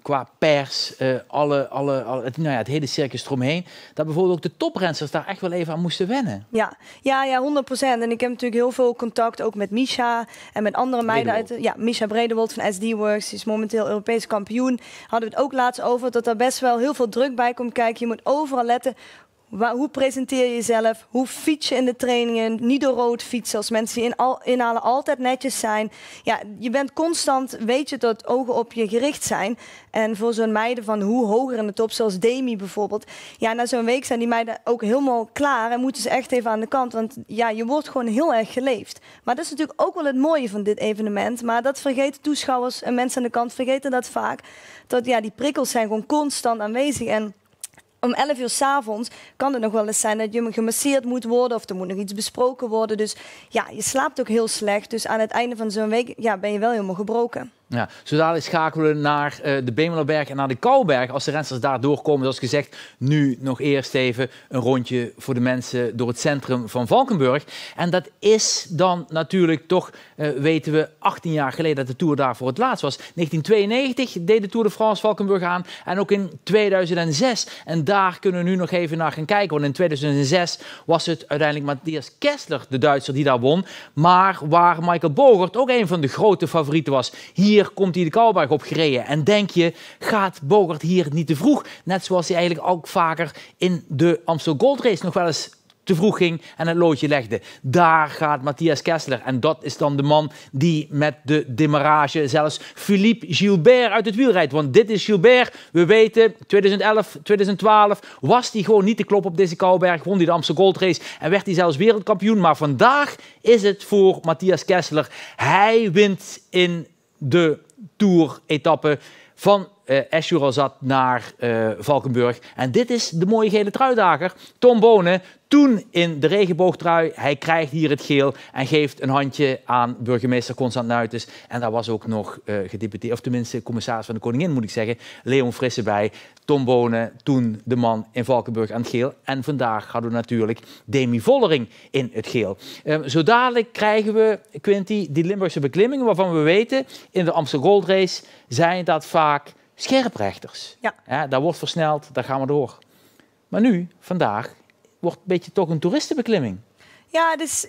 G: qua pers, het hele circus eromheen. Dat bijvoorbeeld ook de toprensters daar echt wel even aan moesten wennen.
H: Ja, 100%. En ik heb natuurlijk heel veel contact ook met Misha en met andere meiden uit Misha Bredewold van SD Works, die is momenteel Europees kampioen. Hadden we het ook laatst over dat er best wel heel veel druk bij komt kijken. Je moet overal letten. Hoe presenteer je jezelf? Hoe fiets je in de trainingen? Niet door rood fietsen als mensen die inhalen altijd netjes zijn. Ja, je bent constant, weet je dat ogen op je gericht zijn. En voor zo'n meiden van hoe hoger in de top, zoals Demi bijvoorbeeld. Ja, na zo'n week zijn die meiden ook helemaal klaar en moeten ze echt even aan de kant. Want ja, je wordt gewoon heel erg geleefd. Maar dat is natuurlijk ook wel het mooie van dit evenement. Maar dat vergeten toeschouwers en mensen aan de kant vergeten dat vaak. Dat ja, die prikkels zijn gewoon constant aanwezig. En om 11 uur 's avonds kan het nog wel eens zijn dat je gemasseerd moet worden of er moet nog iets besproken worden. Dus ja, je slaapt ook heel slecht. Dus aan het einde van zo'n week ja, ben je wel helemaal gebroken.
G: Ja, zo dadelijk schakelen we naar de Bemelerberg en naar de Kouberg. Als de rensters daar doorkomen, zoals gezegd, nu nog eerst even een rondje voor de mensen door het centrum van Valkenburg. En dat is dan natuurlijk toch, weten we, 18 jaar geleden dat de Tour daar voor het laatst was. 1992 deed de Tour de France Valkenburg aan en ook in 2006. En daar kunnen we nu nog even naar gaan kijken. Want in 2006 was het uiteindelijk Matthias Kessler, de Duitser, die daar won. Maar waar Michael Bogert ook een van de grote favorieten was. Hier komt hij de Kouberg op gereden. En denk je, gaat Bogert hier niet te vroeg? Net zoals hij eigenlijk ook vaker in de Amstel Gold Race nog wel eens te vroeg ging en het loodje legde. Daar gaat Matthias Kessler. En dat is dan de man die met de demarrage zelfs Philippe Gilbert uit het wiel rijdt. Want dit is Gilbert. We weten, 2011, 2012 was hij gewoon niet te kloppen op deze Kouberg. Won hij de Amstel Gold Race en werd hij zelfs wereldkampioen. Maar vandaag is het voor Matthias Kessler. Hij wint in de Tour-etappe van Esch-sur-Alzette naar Valkenburg. En dit is de mooie gele truidrager, Tom Bonen. Toen in de regenboogtrui. Hij krijgt hier het geel en geeft een handje aan burgemeester Constant Nuitens. En daar was ook nog gedeputeerd, of tenminste commissaris van de Koningin moet ik zeggen, Leon Frisse bij. Tom Bonen, toen de man in Valkenburg aan het geel. En vandaag hadden we natuurlijk Demi Vollering in het geel. Zo dadelijk krijgen we, Quinty, die Limburgse beklimmingen waarvan we weten, in de Amstel Gold Race zijn dat vaak scherprechters. Ja. Daar wordt versneld, daar gaan we door. Maar nu, vandaag, wordt een beetje toch een toeristenbeklimming.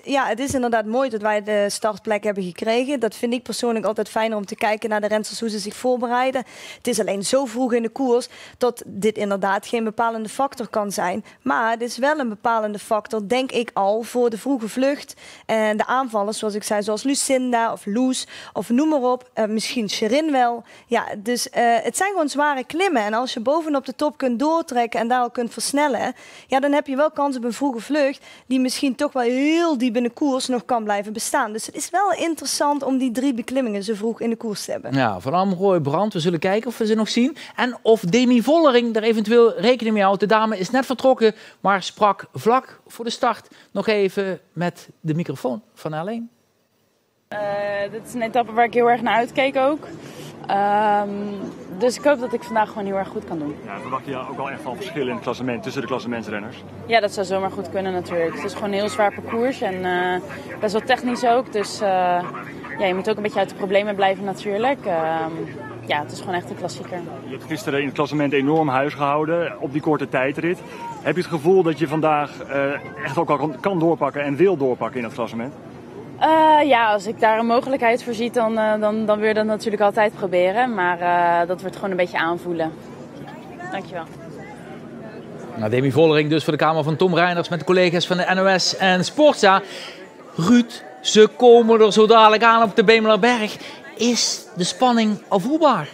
H: Ja, het is inderdaad mooi dat wij de startplek hebben gekregen. Dat vind ik persoonlijk altijd fijner om te kijken naar de rensters, hoe ze zich voorbereiden. Het is alleen zo vroeg in de koers dat dit inderdaad geen bepalende factor kan zijn. Maar het is wel een bepalende factor, denk ik al, voor de vroege vlucht. En de aanvallers, zoals ik zei, zoals Lucinda of Loes of noem maar op. Misschien Sherin wel. Ja, dus het zijn gewoon zware klimmen. En als je bovenop de top kunt doortrekken en daar al kunt versnellen, ja, dan heb je wel kans op een vroege vlucht die misschien toch wel heel diep in de koers nog kan blijven bestaan. Dus het is wel interessant om die 3 beklimmingen zo vroeg in de koers te hebben.
G: Ja, Van Amrooy, Brandt, we zullen kijken of we ze nog zien. En of Demi Vollering er eventueel rekening mee houdt. De dame is net vertrokken, maar sprak vlak voor de start nog even met de microfoon van alleen.
U: Dit is een etappe waar ik heel erg naar uitkeek ook. Dus ik hoop dat ik vandaag gewoon heel erg goed kan doen.
V: Ja, verwacht je ook wel echt van verschillen in het klassement tussen de klassementsrenners?
U: Ja, dat zou zomaar goed kunnen natuurlijk. Het is gewoon een heel zwaar parcours en best wel technisch ook. Dus ja, je moet ook een beetje uit de problemen blijven natuurlijk. Ja, het is gewoon echt een klassieker.
V: Je hebt gisteren in het klassement enorm huis gehouden op die korte tijdrit. Heb je het gevoel dat je vandaag echt ook al kan doorpakken en wil doorpakken in het klassement?
U: Ja, als ik daar een mogelijkheid voor zie, dan wil je dat natuurlijk altijd proberen. Maar dat wordt gewoon een beetje aanvoelen. Dankjewel.
G: Nou, Demi Vollering dus voor de Kamer van Tom Reiners met de collega's van de NOS en Sportza. Ruud, ze komen er zo dadelijk aan op de Bemelerberg. Is de spanning al voelbaar?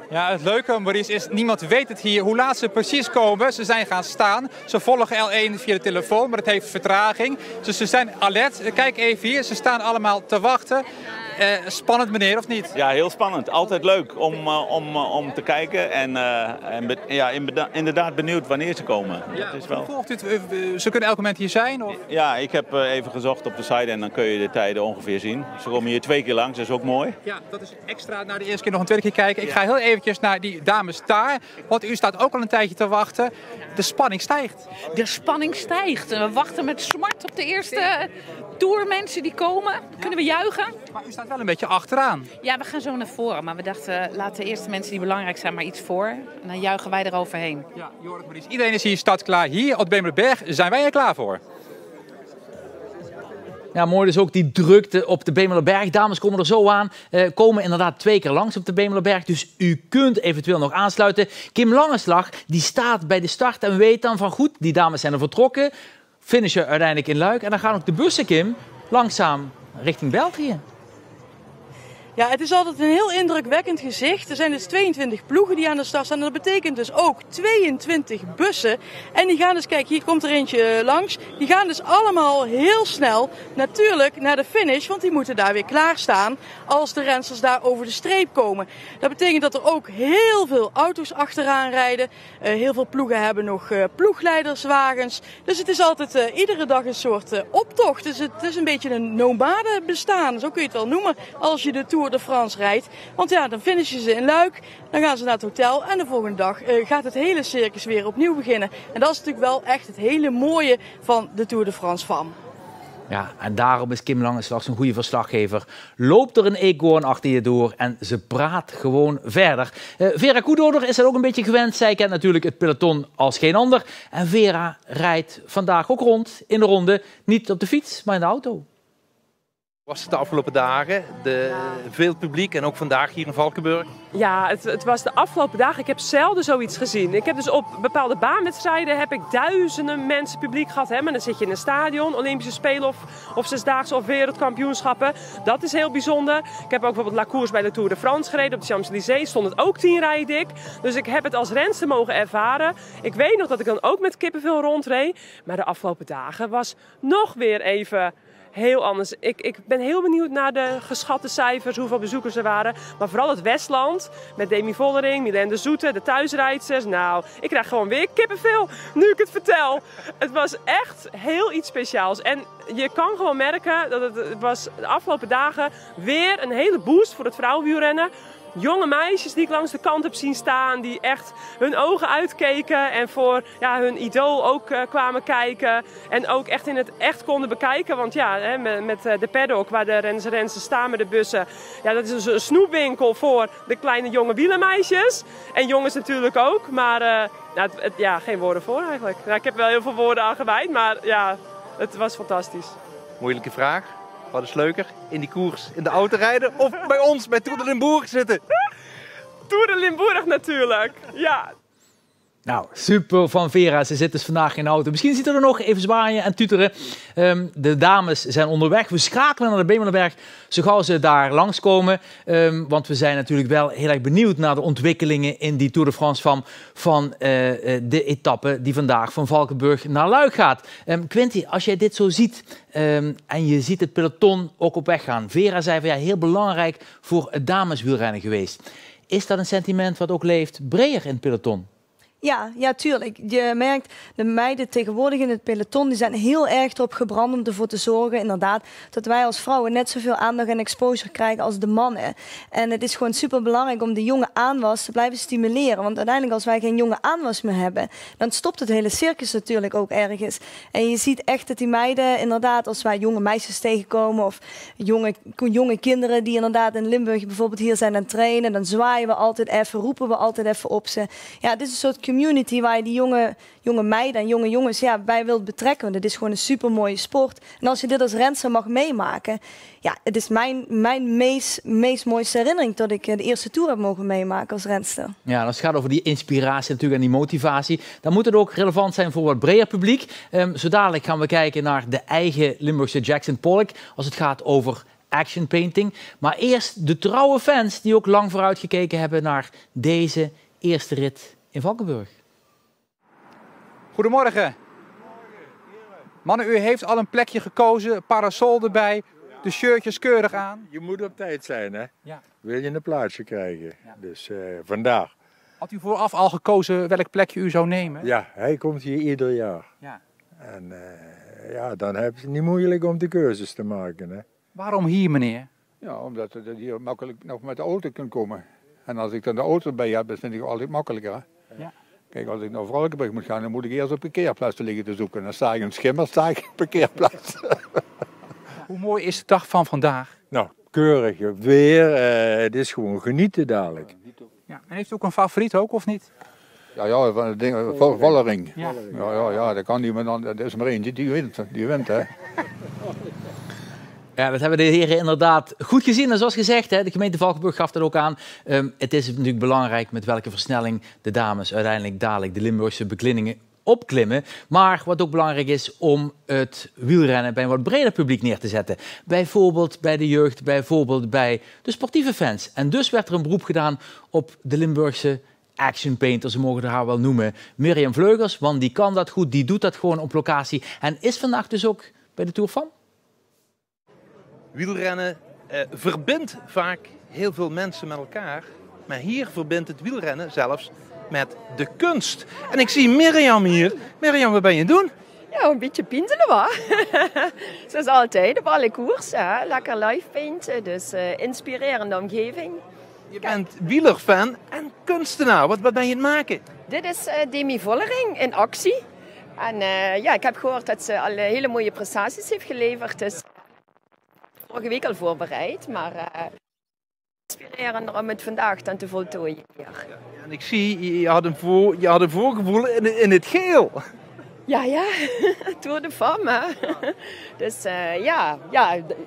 K: Ja, het leuke, Maurice, is niemand weet het hier hoe laat ze precies komen. Ze zijn gaan staan. Ze volgen L1 via de telefoon, maar het heeft vertraging. Dus ze zijn alert. Kijk even hier, ze staan allemaal te wachten. Spannend, meneer, of niet?
W: Ja, heel spannend. Altijd leuk om te kijken. En ja, inderdaad benieuwd wanneer ze komen.
K: Ja,
W: dat is wel...
K: volgt u het? Ze kunnen elk moment hier zijn? Of?
W: Ja, ik heb even gezocht op de site en dan kun je de tijden ongeveer zien. Ze komen hier 2 keer langs, dat is ook mooi.
K: Ja, dat is extra naar de eerste keer nog een tweede keer kijken. Ik ga heel eventjes naar die dames daar. Want u staat ook al een tijdje te wachten. De spanning stijgt.
X: De spanning stijgt. We wachten met smart op de eerste tourmensen die komen. Kunnen we juichen?
K: Maar u staat wel een beetje achteraan.
X: Ja, we gaan zo naar voren. Maar we dachten, laten de eerste mensen die belangrijk zijn maar iets voor. En dan juichen wij eroverheen.
K: Ja, Jorrit, Maurice, iedereen is hier startklaar. Hier op de Bemelerberg zijn wij er klaar voor.
G: Ja, mooi dus ook die drukte op de Bemelerberg. Dames komen er zo aan. Komen inderdaad 2 keer langs op de Bemelerberg. Dus u kunt eventueel nog aansluiten. Kim Langeslag die staat bij de start en weet dan van goed, die dames zijn er vertrokken. Finishen uiteindelijk in Luik. En dan gaan ook de bussen, Kim, langzaam richting België.
I: Ja, het is altijd een heel indrukwekkend gezicht. Er zijn dus 22 ploegen die aan de start staan. En dat betekent dus ook 22 bussen. En die gaan dus, kijk, hier komt er eentje langs. Die gaan dus allemaal heel snel natuurlijk naar de finish. Want die moeten daar weer klaarstaan als de rensters daar over de streep komen. Dat betekent dat er ook heel veel auto's achteraan rijden. Heel veel ploegen hebben nog ploegleiderswagens. Dus het is altijd iedere dag een soort optocht. Dus het is een beetje een nomade bestaan. Zo kun je het wel noemen als je de Tour de France rijdt. Want ja, dan finishen ze in Luik, dan gaan ze naar het hotel en de volgende dag gaat het hele circus weer opnieuw beginnen. En dat is natuurlijk wel echt het hele mooie van de Tour de France FAM.
G: Ja, en daarom is Kim Langeslag zo'n goede verslaggever. Loopt er een eekhoorn achter je door en ze praat gewoon verder. Vera Koedoder is dat ook een beetje gewend. Zij kent natuurlijk het peloton als geen ander. En Vera rijdt vandaag ook rond in de ronde. Niet op de fiets, maar in de auto.
J: Was het de afgelopen dagen, veel publiek en ook vandaag hier in Valkenburg?
A: Ja, het was de afgelopen dagen. Ik heb zelden zoiets gezien. Ik heb dus op bepaalde baanwedstrijden heb ik duizenden mensen publiek gehad. Hè? Maar dan zit je in een stadion, Olympische Spelen of zesdaagse of wereldkampioenschappen. Dat is heel bijzonder. Ik heb ook bijvoorbeeld La Course bij de Tour de France gereden. Op de Champs-Élysées stond het ook 10 rijen dik. Dus ik heb het als renster mogen ervaren. Ik weet nog dat ik dan ook met kippenvel rondreed. Maar de afgelopen dagen was nog weer even heel anders. Ik ben heel benieuwd naar de geschatte cijfers, hoeveel bezoekers er waren. Maar vooral het Westland, met Demi Vollering, Milen de Zoete, de thuisrijdsters. Nou, ik krijg gewoon weer kippenvel, nu ik het vertel. Het was echt heel iets speciaals. En je kan gewoon merken dat het was de afgelopen dagen weer een hele boost voor het vrouwenwielrennen. Jonge meisjes die ik langs de kant heb zien staan, die echt hun ogen uitkeken en voor hun idool ook kwamen kijken. En ook echt in het echt konden bekijken, want ja, met de paddock waar de rensters staan met de bussen. Ja, dat is dus een snoepwinkel voor de kleine jonge wielermeisjes. En jongens natuurlijk ook, maar geen woorden voor eigenlijk. Nou, ik heb wel heel veel woorden aan gewijd, maar ja, het was fantastisch.
J: Moeilijke vraag. Wat is leuker? In die koers in de auto rijden of bij ons bij Tour de Limburg zitten?
A: Tour de Limburg natuurlijk, ja.
G: Nou, super van Vera. Ze zit dus vandaag in de auto. Misschien zitten er nog even zwaaien en tuteren. De dames zijn onderweg. We schakelen naar de Bemelerberg zo gauw ze daar langskomen. Want we zijn natuurlijk wel heel erg benieuwd naar de ontwikkelingen in die Tour de France van de etappe die vandaag van Valkenburg naar Luik gaat. Quinty, als jij dit zo ziet en je ziet het peloton ook op weg gaan. Vera zei van ja, heel belangrijk voor het dameswielrennen geweest. Is dat een sentiment wat ook leeft breder in het peloton?
H: Ja, tuurlijk. Je merkt, de meiden tegenwoordig in het peloton, die zijn heel erg erop gebrand om ervoor te zorgen, inderdaad, dat wij als vrouwen net zoveel aandacht en exposure krijgen als de mannen. En het is gewoon super belangrijk om de jonge aanwas te blijven stimuleren. Want uiteindelijk, als wij geen jonge aanwas meer hebben, dan stopt het hele circus natuurlijk ook ergens. En je ziet echt dat die meiden, inderdaad, als wij jonge meisjes tegenkomen of jonge kinderen die inderdaad in Limburg bijvoorbeeld hier zijn aan het trainen, dan zwaaien we altijd even, roepen we altijd even op ze. Ja, dit is een soort community waar je die jonge meiden en jonge jongens bij wilt betrekken. Want het is gewoon een super mooie sport. En als je dit als renster mag meemaken, ja, het is mijn meest mooiste herinnering dat ik de eerste Tour heb mogen meemaken als renster. Ja,
G: als het gaat over die inspiratie natuurlijk en die motivatie, dan moet het ook relevant zijn voor wat breder publiek. Zo dadelijk gaan we kijken naar de eigen Limburgse Jackson Pollock als het gaat over action painting. Maar eerst de trouwe fans die ook lang vooruit gekeken hebben naar deze eerste rit in Valkenburg.
K: Goedemorgen. Mannen, u heeft al een plekje gekozen, parasol erbij, de shirtjes keurig aan.
B: Je moet op tijd zijn, hè?
K: Ja.
B: Wil je een plaatsje krijgen. Ja. Dus vandaag.
K: Had u vooraf al gekozen welk plekje u zou nemen?
B: Ja, hij komt hier ieder jaar.
K: Ja.
B: En dan heb je het niet moeilijk om de keuzes te maken, hè?
K: Waarom hier, meneer?
B: Ja, omdat je hier makkelijk nog met de auto kunt komen. En als ik dan de auto bij heb, dat vind ik altijd makkelijker. Hè? Ja. Kijk, als ik naar Valkenburg moet gaan, dan moet ik eerst op parkeerplaatsen liggen te zoeken. Dan sta ik in een schimmer, sta ik op parkeerplaats.
K: Hoe mooi is de dag van vandaag?
B: Nou, keurig weer. Het is gewoon genieten dadelijk.
K: Ja. En heeft u ook een favoriet ook, of niet?
B: Ja, van het ding, Vollering. Ja, dat kan niemand anders. Er is maar één die wint, hè.
G: Ja, dat hebben de heren inderdaad goed gezien. En zoals gezegd, hè, de gemeente Valkenburg gaf dat ook aan. Het is natuurlijk belangrijk met welke versnelling de dames uiteindelijk dadelijk de Limburgse beklimmingen opklimmen. Maar wat ook belangrijk is om het wielrennen bij een wat breder publiek neer te zetten. Bijvoorbeeld bij de jeugd, bijvoorbeeld bij de sportieve fans. En dus werd er een beroep gedaan op de Limburgse action painter, ze mogen haar wel noemen, Mirjam Vleugels, want die kan dat goed, die doet dat gewoon op locatie en is vandaag dus ook bij de Tour van.
J: Wielrennen verbindt vaak heel veel mensen met elkaar, maar hier verbindt het wielrennen zelfs met de kunst. En ik zie Mirjam hier. Mirjam, wat ben je aan het doen?
C: Ja, een beetje pintelen wat. Zoals altijd op alle koers. Hè? Lekker live painten, dus inspirerende omgeving.
J: Je bent wielerfan en kunstenaar. Wat ben je aan het maken?
C: Dit is Demi Vollering in actie. En ja, ik heb gehoord dat ze al hele mooie prestaties heeft geleverd. Dus vorige week al voorbereid, maar inspirerender om het vandaag dan te voltooien hier.
J: En ik zie, je had een voorgevoel in het geel.
C: Ja, Tour de Femme. Dus ja,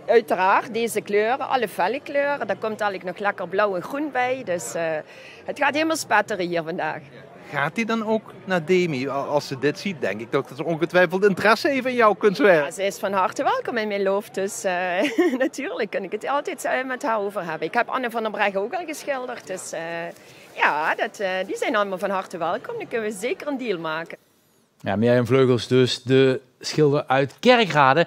C: uiteraard deze kleuren, alle felle kleuren. Daar komt eigenlijk nog lekker blauw en groen bij. Dus het gaat helemaal spetteren hier vandaag.
J: Gaat hij dan ook naar Demi? Als ze dit ziet, denk ik dat ze ongetwijfeld interesse heeft in jouw kunstwerk.
C: Ja, ze is van harte welkom in mijn lof. Dus natuurlijk kan ik het altijd met haar over hebben. Ik heb Anne van der Breggen ook al geschilderd. Dus ja, die zijn allemaal van harte welkom. Dan kunnen we zeker een deal maken.
G: Ja, Mirjam Vleugels dus, de schilder uit Kerkrade.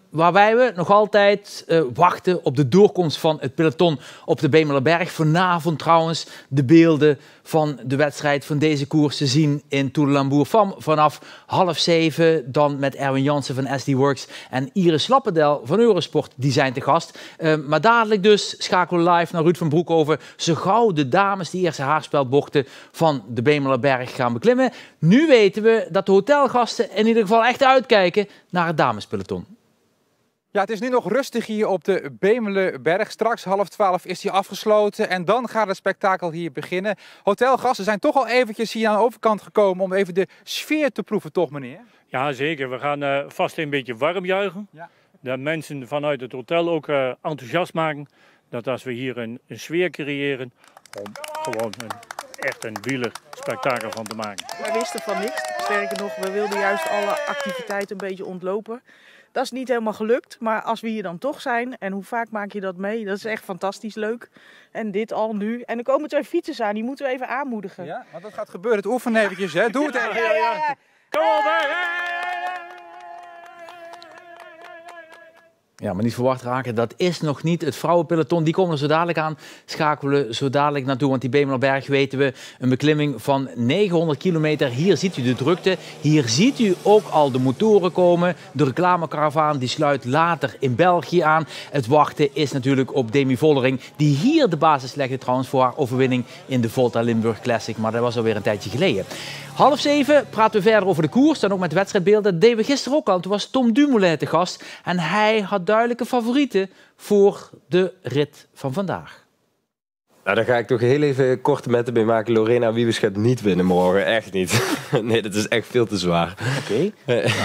G: Waarbij we nog altijd wachten op de doorkomst van het peloton op de Bemelerberg. Vanavond trouwens de beelden van de wedstrijd van deze koers te zien in Tour de Lambour vanaf 6:30. Dan met Erwin Jansen van SD Works en Iris Lappendel van Eurosport. Die zijn te gast. Maar dadelijk dus schakelen we live naar Ruud van Broekhoven. Zo gauw de dames die eerste haarspelbochten van de Bemelerberg gaan beklimmen. Nu weten we dat de hotelgasten in ieder geval echt uitkijken naar het damespeloton.
K: Ja, het is nu nog rustig hier op de Bemelerberg. Straks 11:30 is die afgesloten en dan gaat het spektakel hier beginnen. Hotelgasten zijn toch al eventjes hier aan de overkant gekomen om even de sfeer te proeven, toch meneer?
D: Ja, zeker. We gaan vast een beetje warm juichen. Ja. Dat mensen vanuit het hotel ook enthousiast maken. Dat als we hier een sfeer creëren om gewoon echt een wielerspektakel van te maken.
E: We wisten van niks. Sterker nog, we wilden juist alle activiteiten een beetje ontlopen. Dat is niet helemaal gelukt, maar als we hier dan toch zijn, en hoe vaak maak je dat mee, dat is echt fantastisch leuk. En dit al nu. En er komen 2 fietsers aan, die moeten we even aanmoedigen.
K: Ja, want dat gaat gebeuren. Het oefenen eventjes, hè. Doe het even.
E: Ja.
D: Kom op,
G: Ja, maar niet verwacht raken, dat is nog niet het vrouwenpeloton. Die komen er zo dadelijk aan, schakelen we zo dadelijk naartoe. Want die Bemelerberg weten we, een beklimming van 900 kilometer. Hier ziet u de drukte, hier ziet u ook al de motoren komen. De reclamekaravaan die sluit later in België aan. Het wachten is natuurlijk op Demi Vollering, die hier de basis legde trouwens voor haar overwinning in de Volta Limburg Classic. Maar dat was alweer een tijdje geleden. 6:30 praten we verder over de koers, dan ook met wedstrijdbeelden. Dat deden we gisteren ook al. Toen was Tom Dumoulin te gast en hij had duidelijke favorieten voor de rit van vandaag.
F: Nou, daar ga ik toch heel even korte metten mee maken. Lorena Wiebes gaat niet winnen morgen. Echt niet. Nee, dat is echt veel te zwaar.
G: Oké.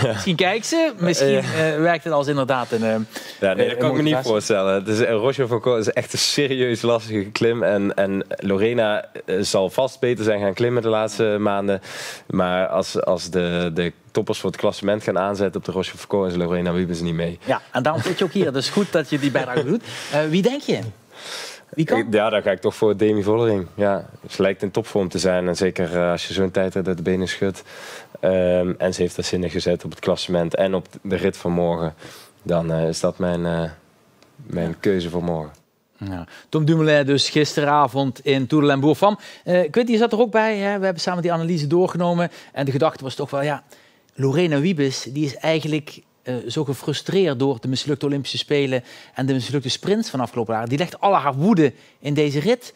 G: Misschien kijkt ze. Misschien werkt het als inderdaad een
F: ja, nee, dat kan ik me niet voorstellen. Het is, Rochefoucauld is echt een serieus lastige klim. En Lorena zal vast beter zijn gaan klimmen de laatste maanden. Maar als de toppers voor het klassement gaan aanzetten op de Rochefoucauld, is Lorena Wiebes niet mee.
G: Ja, en daarom zit je ook hier. Dus goed dat je die bijdrage doet. Wie denk je? Wie kan?
F: Ja, daar ga ik toch voor Demi Vollering. Ja, ze lijkt in topvorm te zijn. En zeker als je zo'n tijd uit de benen schudt. En ze heeft er zinnen gezet op het klassement en op de rit van morgen. Dan is dat mijn keuze voor morgen.
G: Ja. Tom Dumoulin dus gisteravond in Tour de Lambour van. Quinty, je zat er ook bij. Hè? We hebben samen die analyse doorgenomen. En de gedachte was toch wel, ja, Lorena Wiebes, die is eigenlijk zo gefrustreerd door de mislukte Olympische Spelen en de mislukte sprints van afgelopen jaar. Die legt al haar woede in deze rit.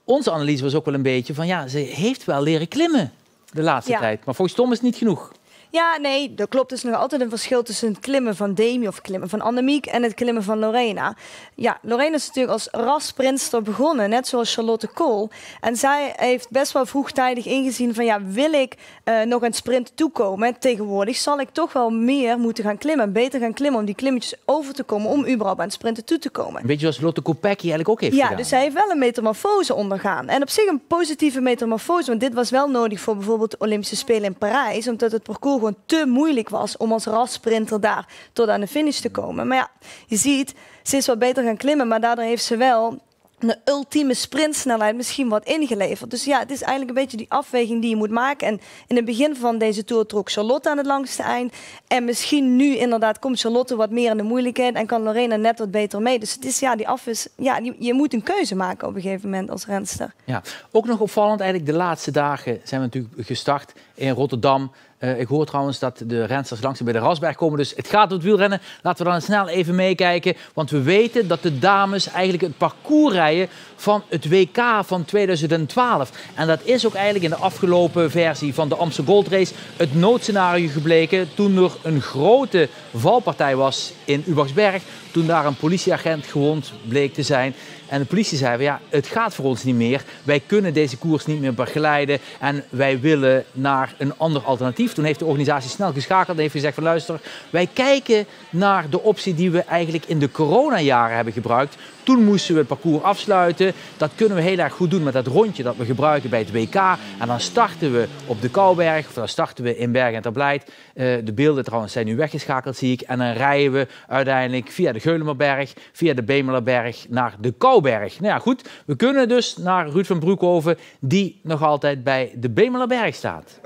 G: Onze analyse was ook wel een beetje van, ja, ze heeft wel leren klimmen de laatste tijd. Maar volgens Tom is het niet genoeg.
H: Ja, nee, dat klopt. Er is nog altijd een verschil tussen het klimmen van Demi of het klimmen van Annemiek en het klimmen van Lorena. Ja, Lorena is natuurlijk als rassprinter begonnen, net zoals Charlotte Kool. En zij heeft best wel vroegtijdig ingezien van ja, wil ik nog aan het sprinten toekomen? Tegenwoordig zal ik toch wel meer moeten gaan klimmen, beter gaan klimmen om die klimmetjes over te komen, om überhaupt aan het sprinten toe te komen.
G: Een beetje zoals Lotte Kopecky eigenlijk ook heeft gedaan.
H: Ja, dus zij heeft wel een metamorfose ondergaan. En op zich een positieve metamorfose, want dit was wel nodig voor bijvoorbeeld de Olympische Spelen in Parijs, omdat het parcours gewoon te moeilijk was om als rassprinter daar tot aan de finish te komen. Maar ja, je ziet, ze is wat beter gaan klimmen, maar daardoor heeft ze wel de ultieme sprintsnelheid misschien wat ingeleverd. Dus ja, het is eigenlijk een beetje die afweging die je moet maken. En in het begin van deze Tour trok Charlotte aan het langste eind. En misschien nu inderdaad komt Charlotte wat meer in de moeilijkheid en kan Lorena net wat beter mee. Dus het is ja, je moet een keuze maken op een gegeven moment als renster.
G: Ja, ook nog opvallend eigenlijk de laatste dagen zijn we natuurlijk gestart in Rotterdam. Ik hoor trouwens dat de rensters langzaam bij de Rasberg komen. Dus het gaat om het wielrennen. Laten we dan snel even meekijken. Want we weten dat de dames eigenlijk het parcours rijden van het WK van 2012. En dat is ook eigenlijk in de afgelopen versie van de Amstel Gold Race het noodscenario gebleken. Toen er een grote valpartij was in Ubaxberg. Toen daar een politieagent gewond bleek te zijn. En de politie zei, ja, het gaat voor ons niet meer. Wij kunnen deze koers niet meer begeleiden. En wij willen naar een ander alternatief. Toen heeft de organisatie snel geschakeld en heeft gezegd van luister, wij kijken naar de optie die we eigenlijk in de coronajaren hebben gebruikt. Toen moesten we het parcours afsluiten. Dat kunnen we heel erg goed doen met dat rondje dat we gebruiken bij het WK. En dan starten we op de Kouberg, of dan starten we in Bergen en ter Blijt. De beelden trouwens zijn nu weggeschakeld, zie ik. En dan rijden we uiteindelijk via de Geulemerberg, via de Bemelerberg naar de Kouberg. Nou ja, goed. We kunnen dus naar Ruud van Broekhoven, die nog altijd bij de Bemelerberg staat.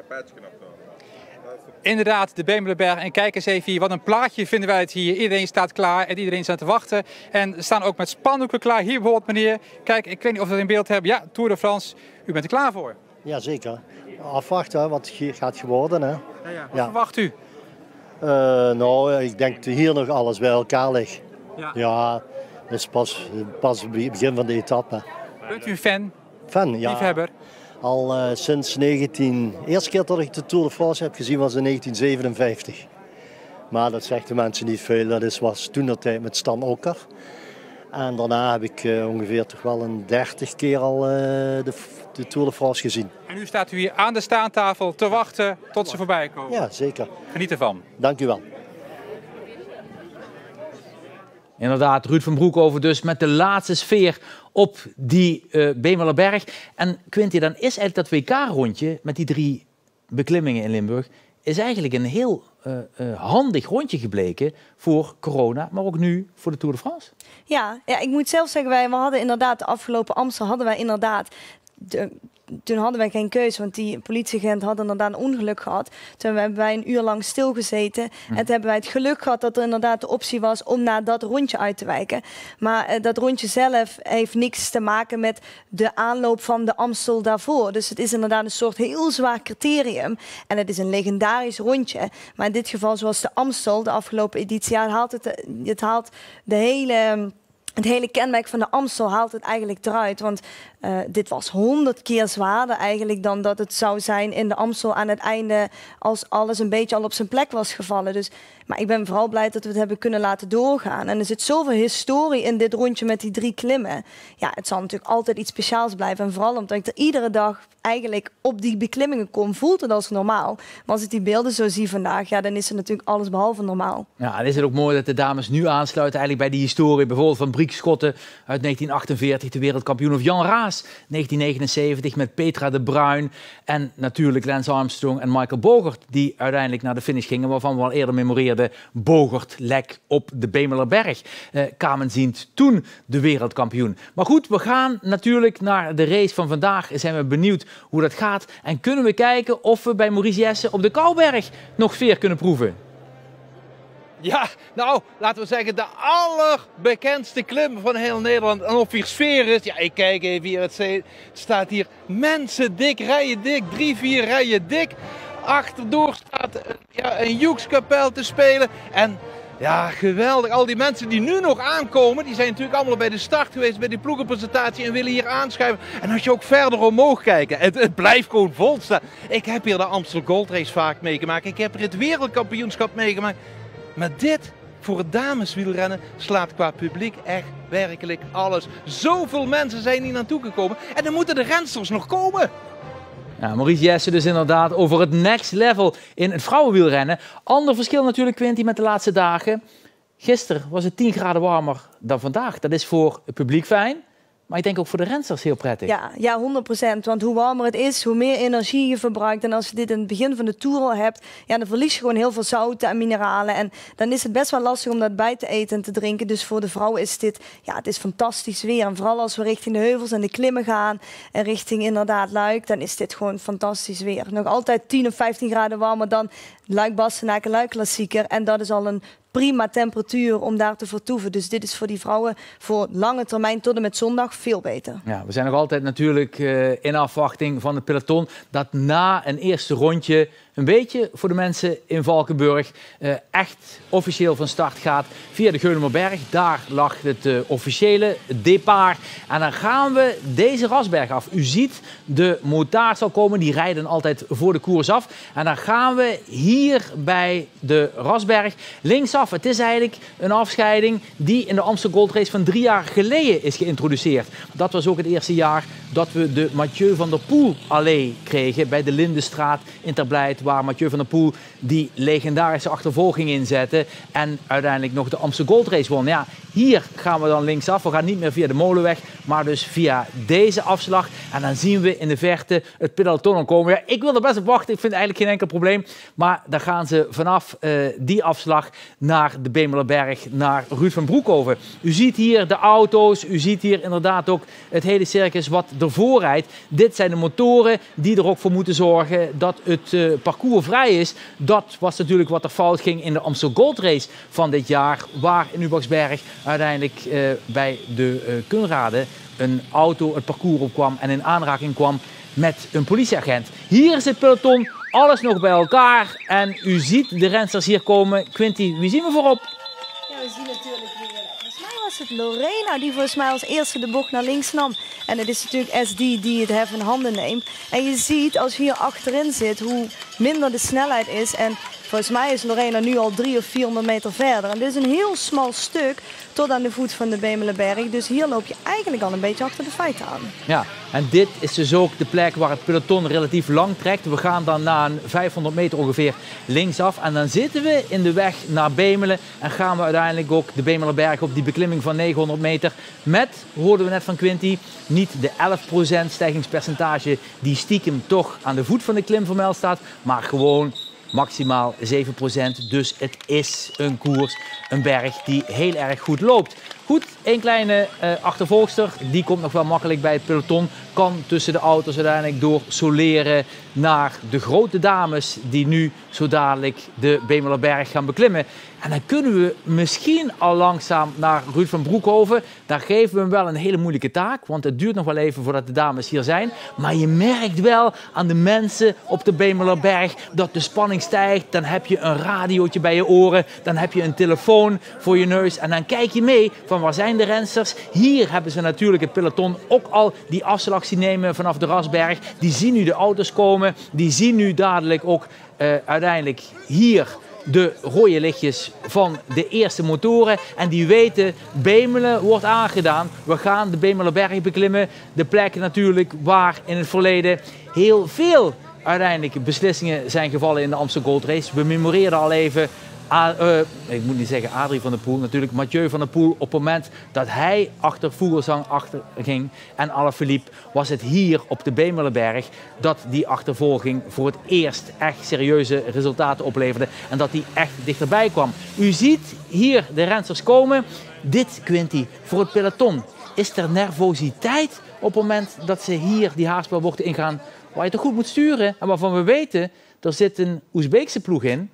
K: Inderdaad, de Bemelerberg. En kijk eens even hier, wat een plaatje vinden wij het hier. Iedereen staat klaar en iedereen staat te wachten. En we staan ook met spandoeken klaar. Hier bijvoorbeeld meneer, kijk, ik weet niet of we dat in beeld hebben. Ja, Tour de France, u bent er klaar voor?
L: Ja, zeker. Afwachten wat gaat geworden. Hè.
K: Wat verwacht u?
L: Nou, ik denk dat hier nog alles bij elkaar ligt. Ja, het is pas het begin van de etappe.
K: Bent u een fan?
L: Fan, ja.
K: Liefhebber?
L: Al sinds de eerste keer dat ik de Tour de France heb gezien was in 1957. Maar dat zegt de mensen niet veel. Dat was toen de tijd met Stan Okker. En daarna heb ik ongeveer toch wel een 30 keer al de Tour de France gezien.
K: En nu staat u hier aan de staantafel te wachten tot ze voorbij komen?
L: Ja, zeker.
K: Geniet ervan.
L: Dank u wel.
G: Inderdaad, Ruud van Broekhoven dus met de laatste sfeer op die Bemelerberg. En Quinty, dan is eigenlijk dat WK-rondje met die 3 beklimmingen in Limburg is eigenlijk een heel handig rondje gebleken voor corona, maar ook nu voor de Tour de France.
H: Ja, ik moet zelf zeggen, we hadden inderdaad de afgelopen Amstel toen hadden wij geen keuze, want die politieagent had inderdaad een ongeluk gehad. Toen hebben wij een uur lang stilgezeten. En toen hebben wij het geluk gehad dat er inderdaad de optie was om naar dat rondje uit te wijken. Maar dat rondje zelf heeft niks te maken met de aanloop van de Amstel daarvoor. Dus het is inderdaad een soort heel zwaar criterium. En het is een legendarisch rondje. Maar in dit geval, zoals de Amstel, de afgelopen editie, het haalt het hele kenmerk van de Amstel haalt het eigenlijk eruit. Want dit was 100 keer zwaarder eigenlijk dan dat het zou zijn in de Amstel aan het einde, als alles een beetje al op zijn plek was gevallen. Dus, maar ik ben vooral blij dat we het hebben kunnen laten doorgaan. En er zit zoveel historie in dit rondje met die 3 klimmen. Ja, het zal natuurlijk altijd iets speciaals blijven. En vooral omdat ik er iedere dag eigenlijk op die beklimmingen kom, voelt het als normaal. Maar als ik die beelden zo zie vandaag, ja, dan is het natuurlijk alles behalve normaal.
G: Ja, dan is het ook mooi dat de dames nu aansluiten eigenlijk bij die historie. Bijvoorbeeld van Briek Schotten uit 1948, de wereldkampioen, of Jan Raas 1979 met Petra de Bruin. En natuurlijk Lance Armstrong en Michael Bogert, die uiteindelijk naar de finish gingen, waarvan we al eerder memoreerden. Bogert lek op de Bemelerberg. Kamenziend toen de wereldkampioen. Maar goed, we gaan natuurlijk naar de race van vandaag. Zijn we benieuwd hoe dat gaat. En kunnen we kijken of we bij Maurice Jessen op de Kouberg nog sfeer kunnen proeven.
J: Ja, nou, laten we zeggen de allerbekendste klim van heel Nederland. En of hier sfeer is, ja, ik kijk even hier, het staat hier mensen dik, rijen dik, 3-4 rijen dik. Achterdoor staat een Joekskapel te spelen. En Ja, geweldig. Al die mensen die nu nog aankomen, die zijn natuurlijk allemaal bij de start geweest, bij die ploegenpresentatie en willen hier aanschuiven. En als je ook verder omhoog kijkt, het blijft gewoon vol staan. Ik heb hier de Amstel Gold Race vaak meegemaakt. Ik heb er het wereldkampioenschap meegemaakt. Maar dit, voor het dameswielrennen, slaat qua publiek echt werkelijk alles. Zoveel mensen zijn hier naartoe gekomen en dan moeten de rensters nog komen.
G: Ja, Maurice Jesse dus inderdaad over het next level in het vrouwenwielrennen. Ander verschil natuurlijk, Quinty, met de laatste dagen. Gisteren was het 10 graden warmer dan vandaag. Dat is voor het publiek fijn, maar ik denk ook voor de rensters heel prettig.
H: Ja, 100%. Want hoe warmer het is, hoe meer energie je verbruikt. En als je dit in het begin van de Tour al hebt, ja, dan verlies je gewoon heel veel zouten en mineralen. En dan is het best wel lastig om dat bij te eten en te drinken. Dus voor de vrouwen is dit, ja, het is fantastisch weer. En vooral als we richting de heuvels en de klimmen gaan en richting inderdaad Luik, dan is dit gewoon fantastisch weer. Nog altijd 10 of 15 graden warmer dan Luik-Bastenaken, Luik-klassieker. En dat is al een prima temperatuur om daar te vertoeven. Dus dit is voor die vrouwen voor lange termijn tot en met zondag veel beter.
G: Ja, we zijn nog altijd natuurlijk in afwachting van het peloton dat na een eerste rondje een beetje voor de mensen in Valkenburg echt officieel van start gaat via de Geulemerberg. Daar lag het officiële départ. En dan gaan we deze Rasberg af. U ziet, de motaar zal komen. Die rijden altijd voor de koers af. En dan gaan we hier bij de Rasberg linksaf. Het is eigenlijk een afscheiding die in de Amstel Gold Race van 3 jaar geleden is geïntroduceerd. Dat was ook het eerste jaar dat we de Mathieu van der Poel allee kregen bij de Lindenstraat in Terblijd, waar Mathieu van der Poel die legendarische achtervolging inzette en uiteindelijk nog de Amstel Gold Race won. Ja, hier gaan we dan linksaf. We gaan niet meer via de Molenweg, maar dus via deze afslag. En dan zien we in de verte het peloton komen. Ja, ik wil er best op wachten. Ik vind het eigenlijk geen enkel probleem. Maar dan gaan ze vanaf die afslag naar de Bemelerberg, naar Ruud van Broekhoven. U ziet hier de auto's. U ziet hier inderdaad ook het hele circus wat ervoor rijdt. Dit zijn de motoren die er ook voor moeten zorgen dat het parcours vrij is. Dat was natuurlijk wat er fout ging in de Amstel Gold Race van dit jaar, waar in Ubaxberg uiteindelijk bij de Kunrade een auto het parcours opkwam en in aanraking kwam met een politieagent. Hier is het peloton, alles nog bij elkaar en u ziet de rensters hier komen. Quinty, wie zien we voorop?
H: Ja, we zien natuurlijk weer, volgens mij was het Lorena die volgens mij als eerste de bocht naar links nam. En het is natuurlijk SD die het hef in handen neemt. En je ziet als je hier achterin zit hoe minder de snelheid is. En volgens mij is Lorena nu al 300 of 400 meter verder. En dit is een heel smal stuk tot aan de voet van de Bemelerberg. Dus hier loop je eigenlijk al een beetje achter de feiten aan.
G: Ja, en dit is dus ook de plek waar het peloton relatief lang trekt. We gaan dan na een 500 meter ongeveer linksaf. En dan zitten we in de weg naar Bemelen. En gaan we uiteindelijk ook de Bemelerberg op die beklimming van 900 meter. Met, hoorden we net van Quinty, niet de 11% stijgingspercentage die stiekem toch aan de voet van de klim vermeld staat. Maar gewoon maximaal 7%. Dus het is een koers, een berg die heel erg goed loopt. Goed, één kleine achtervolgster, die komt nog wel makkelijk bij het peloton. Kan tussen de auto's uiteindelijk door soleren naar de grote dames die nu zo dadelijk de Bemelerberg gaan beklimmen. En dan kunnen we misschien al langzaam naar Ruud van Broekhoven. Daar geven we hem wel een hele moeilijke taak, want het duurt nog wel even voordat de dames hier zijn. Maar je merkt wel aan de mensen op de Bemelerberg dat de spanning stijgt. Dan heb je een radiootje bij je oren, dan heb je een telefoon voor je neus en dan kijk je mee van waar zijn de rensters. Hier hebben ze natuurlijk het peloton ook al die afslag zien nemen vanaf de Rasberg. Die zien nu de auto's komen, die zien nu dadelijk ook uiteindelijk hier de rode lichtjes van de eerste motoren. En die weten, Bemelen wordt aangedaan. We gaan de Bemelerberg beklimmen. De plek natuurlijk waar in het verleden heel veel uiteindelijk beslissingen zijn gevallen in de Amstel Gold Race. We memoreerden al even, ik moet niet zeggen Adrie van der Poel, natuurlijk Mathieu van der Poel. Op het moment dat hij achter Vogelsang ging en Alaphilippe, was het hier op de Bemelerberg dat die achtervolging voor het eerst echt serieuze resultaten opleverde. En dat die echt dichterbij kwam. U ziet hier de rensters komen. Dit, Quinty, voor het peloton. Is er nervositeit op het moment dat ze hier die haarspeelbochten ingaan, waar je toch goed moet sturen en waarvan we weten, er zit een Oezbeekse ploeg in.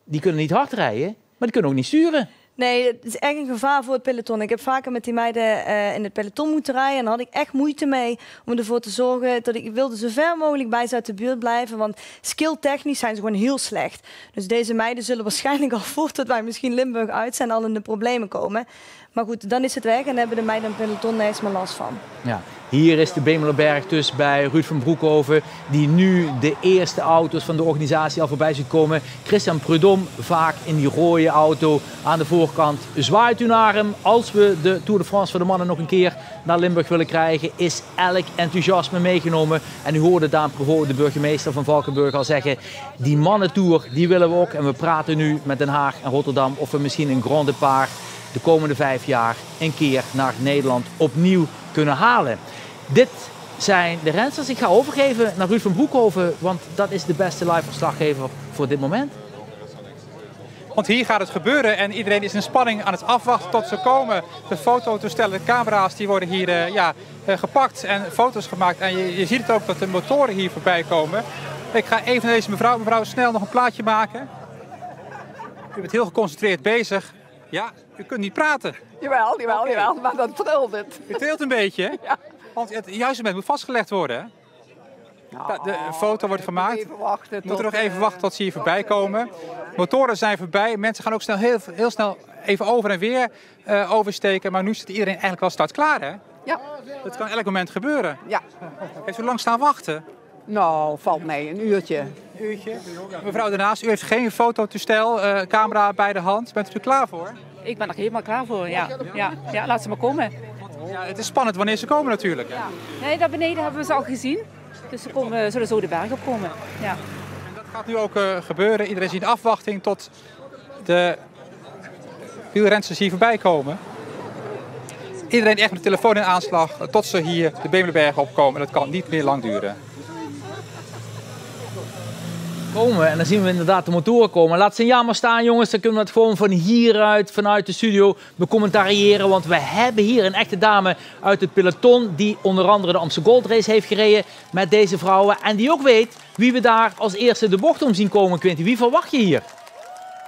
G: Die kunnen niet hard rijden, maar die kunnen ook niet sturen.
H: Nee, het is echt een gevaar voor het peloton. Ik heb vaker met die meiden in het peloton moeten rijden. En daar had ik echt moeite mee om ervoor te zorgen dat ik wilde zo ver mogelijk bij ze uit de buurt blijven. Want skilltechnisch zijn ze gewoon heel slecht. Dus deze meiden zullen waarschijnlijk al voordat wij misschien Limburg uit zijn al in de problemen komen. Maar goed, dan is het weg en hebben de meiden in het peloton nergens meer last van.
G: Ja. Hier is de Bemelerberg dus bij Ruud van Broekhoven, die nu de eerste auto's van de organisatie al voorbij ziet komen. Christian Prudhomme, vaak in die rode auto aan de voorkant. Zwaait u naar hem. Als we de Tour de France voor de mannen nog een keer naar Limburg willen krijgen, is elk enthousiasme meegenomen. En u hoorde Daan Prevost, de burgemeester van Valkenburg, al zeggen, die mannentour, die willen we ook. En we praten nu met Den Haag en Rotterdam of we misschien een Grand Départ de komende 5 jaar een keer naar Nederland opnieuw kunnen halen. Dit zijn de rensters. Ik ga overgeven naar Ruud van Broekhoven, want dat is de beste live verslaggever voor dit moment.
K: Want hier gaat het gebeuren en iedereen is in spanning aan het afwachten tot ze komen. De fototoestellen, de camera's, die worden hier gepakt en foto's gemaakt. En je ziet het ook dat de motoren hier voorbij komen. Ik ga even naar deze mevrouw snel nog een plaatje maken. U bent heel geconcentreerd bezig. Ja, u kunt niet praten.
M: Jawel, maar dat trilt het.
K: U trilt een beetje?
M: Ja.
K: Want het juiste moment moet vastgelegd worden, hè? Nou, de foto wordt gemaakt. We moeten nog even wachten tot ze hier voorbij komen. Motoren zijn voorbij. Mensen gaan ook snel, heel snel even over en weer oversteken. Maar nu zit iedereen eigenlijk al startklaar, hè?
M: Ja.
K: Dat kan elk moment gebeuren.
M: Ja.
K: Heeft u lang staan wachten?
M: Nou, valt mee. Een uurtje.
K: Mevrouw daarnaast, u heeft geen fototoestel, camera bij de hand. Bent u er klaar voor?
X: Ik ben er helemaal klaar voor, ja. Ja, laat ze maar komen.
K: Ja, het is spannend wanneer ze komen natuurlijk.
X: Ja. Nee, daar beneden hebben we ze al gezien. Dus ze zullen zo de berg op komen. Ja.
K: En dat gaat nu ook gebeuren. Iedereen is in afwachting tot de wielrensters hier voorbij komen. Iedereen echt met de telefoon in aanslag tot ze hier de Bemelerberg opkomen. Dat kan niet meer lang duren.
G: En dan zien we inderdaad de motoren komen. Laat signaal maar staan, jongens. Dan kunnen we het gewoon van hieruit, vanuit de studio, becommentariëren. Want we hebben hier een echte dame uit het peloton die onder andere de Amstel Gold Race heeft gereden met deze vrouwen. En die ook weet wie we daar als eerste de bocht om zien komen, Quinty. Wie verwacht je hier?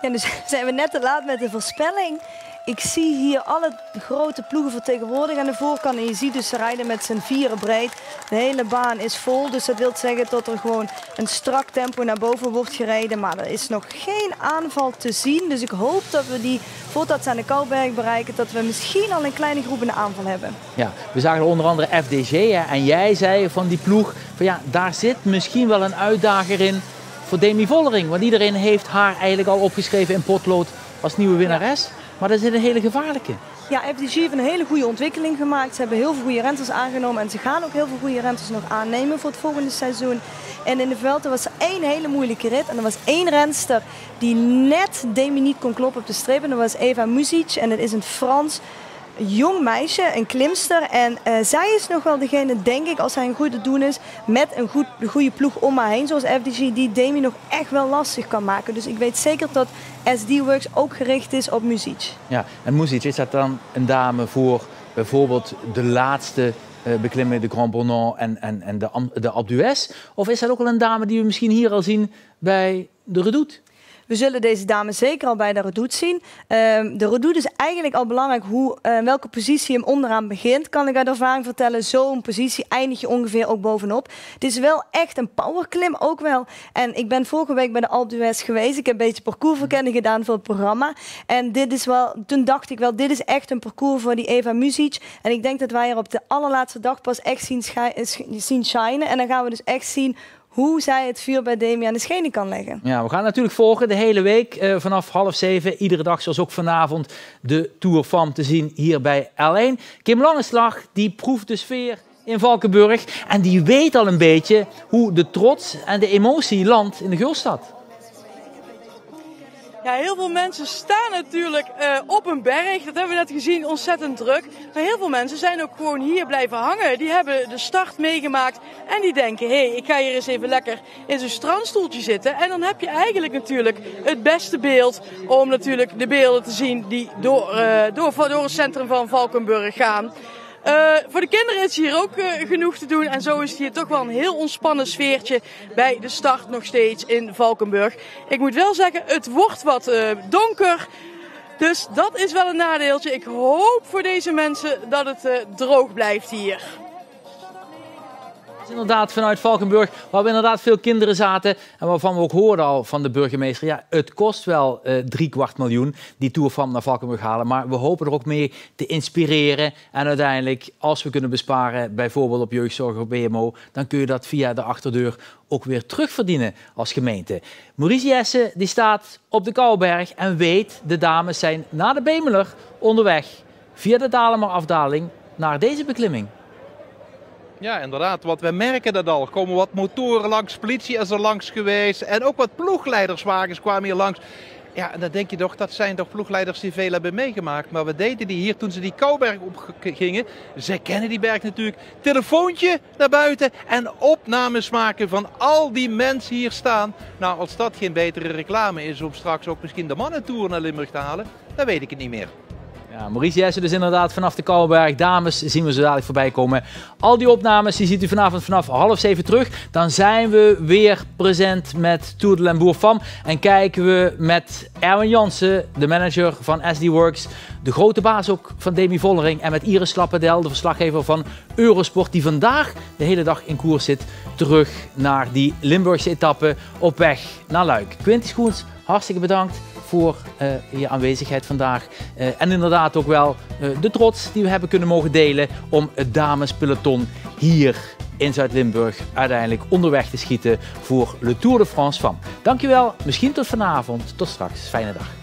H: Ja, dus zijn we net te laat met de voorspelling. Ik zie hier alle grote ploegen vertegenwoordigd aan de voorkant. En je ziet dus ze rijden met z'n vieren breed. De hele baan is vol. Dus dat wil zeggen dat er gewoon een strak tempo naar boven wordt gereden. Maar er is nog geen aanval te zien. Dus ik hoop dat we die, voordat ze aan de Kouberg bereiken, dat we misschien al een kleine groep in de aanval hebben.
G: Ja, we zagen onder andere FDG. Hè, en jij zei van die ploeg, van ja, daar zit misschien wel een uitdager in voor Demi Vollering. Want iedereen heeft haar eigenlijk al opgeschreven in potlood als nieuwe winnares. Ja. Maar dat is een hele gevaarlijke.
H: Ja, FDG heeft een hele goede ontwikkeling gemaakt. Ze hebben heel veel goede renners aangenomen. En ze gaan ook heel veel goede renners nog aannemen voor het volgende seizoen. En in de Vuelta was er één hele moeilijke rit. En er was één renster die net Demi niet kon kloppen op de streep. En dat was Eva Muzic. En dat is een Frans jong meisje, een klimster. En zij is nog wel degene, denk ik, als hij een goede doen is, met een goede ploeg om haar heen, zoals FDG, die Demi nog echt wel lastig kan maken. Dus ik weet zeker dat SD Works ook gericht is op Muzic.
G: Ja, en Muzic, is dat dan een dame voor bijvoorbeeld de laatste beklimmen, de Grand Bornand en de Alpe d'Huez? Of is dat ook wel een dame die we misschien hier al zien bij de Redoute?
H: We zullen deze dame zeker al bij de Redoute zien. De Redoute is eigenlijk al belangrijk welke positie hem onderaan begint. Kan ik uit ervaring vertellen, zo'n positie eindig je ongeveer ook bovenop. Het is wel echt een powerklim ook wel. En ik ben vorige week bij de Alpe d'Huez geweest. Ik heb een beetje parcoursverkenning gedaan voor het programma. En toen dacht ik wel, dit is echt een parcours voor die Eva Muzic. En ik denk dat wij er op de allerlaatste dag pas echt zien shinen. En dan gaan we dus echt zien hoe zij het vuur bij Demi aan de schenen kan leggen. Ja,
G: we gaan natuurlijk volgen de hele week vanaf 6:30. Iedere dag, zoals ook vanavond, de Tour Femme te zien hier bij L1. Kim Langeslag, die proeft de sfeer in Valkenburg. En die weet al een beetje hoe de trots en de emotie landt in de Gulstad.
I: Ja, heel veel mensen staan natuurlijk op een berg. Dat hebben we net gezien, ontzettend druk. Maar heel veel mensen zijn ook gewoon hier blijven hangen. Die hebben de start meegemaakt en die denken, hé, ik ga hier eens even lekker in zo'n strandstoeltje zitten. En dan heb je eigenlijk natuurlijk het beste beeld om natuurlijk de beelden te zien die door het centrum van Valkenburg gaan. Voor de kinderen is hier ook genoeg te doen. En zo is het hier toch wel een heel ontspannen sfeertje bij de start nog steeds in Valkenburg. Ik moet wel zeggen, het wordt wat donker. Dus dat is wel een nadeeltje. Ik hoop voor deze mensen dat het droog blijft hier.
G: Inderdaad vanuit Valkenburg, waar we inderdaad veel kinderen zaten en waarvan we ook hoorden al van de burgemeester, ja, het kost wel 250.000 die Tourfam naar Valkenburg halen, maar we hopen er ook mee te inspireren en uiteindelijk, als we kunnen besparen, bijvoorbeeld op jeugdzorg of BMO, dan kun je dat via de achterdeur ook weer terugverdienen als gemeente. Maurice Jesse die staat op de Kouwberg en weet, de dames zijn na de Bemeler onderweg via de Dalemerafdaling naar deze beklimming.
J: Ja, inderdaad, want we merken dat al. Er komen wat motoren langs, politie is er langs geweest en ook wat ploegleiderswagens kwamen hier langs. Ja, en dan denk je toch, dat zijn toch ploegleiders die veel hebben meegemaakt. Maar wat deden die hier toen ze die Kouwberg op gingen? Zij kennen die berg natuurlijk. Telefoontje naar buiten en opnames maken van al die mensen hier staan. Nou, als dat geen betere reclame is om straks ook misschien de mannentour naar Limburg te halen, dan weet ik het niet meer.
G: Ja, Maurice Jesse dus inderdaad vanaf de Kouwberg. Dames zien we zo dadelijk voorbij komen. Al die opnames die ziet u vanavond vanaf 6:30 terug. Dan zijn we weer present met Tour de Limbourg Fam. En kijken we met Erwin Jansen, de manager van SD Works. De grote baas ook van Demi Vollering. En met Iris Slappendel, de verslaggever van Eurosport. Die vandaag de hele dag in koers zit. Terug naar die Limburgse etappe op weg naar Luik. Quinty Schoens, hartstikke bedankt voor je aanwezigheid vandaag. En inderdaad ook wel de trots die we hebben kunnen mogen delen om het damespeloton hier in Zuid-Limburg uiteindelijk onderweg te schieten voor Le Tour de France Fam. Dankjewel, misschien tot vanavond. Tot straks. Fijne dag.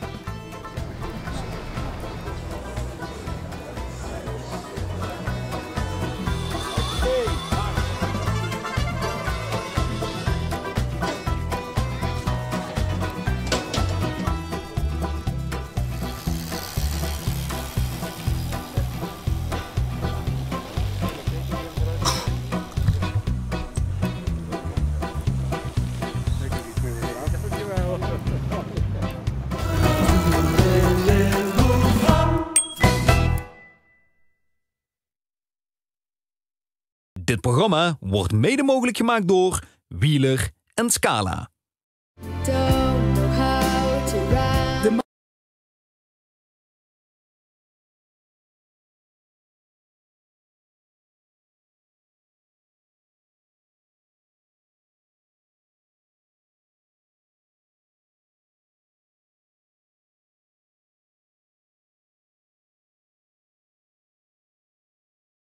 O: Dit programma wordt mede mogelijk gemaakt door Wheeler en Scala.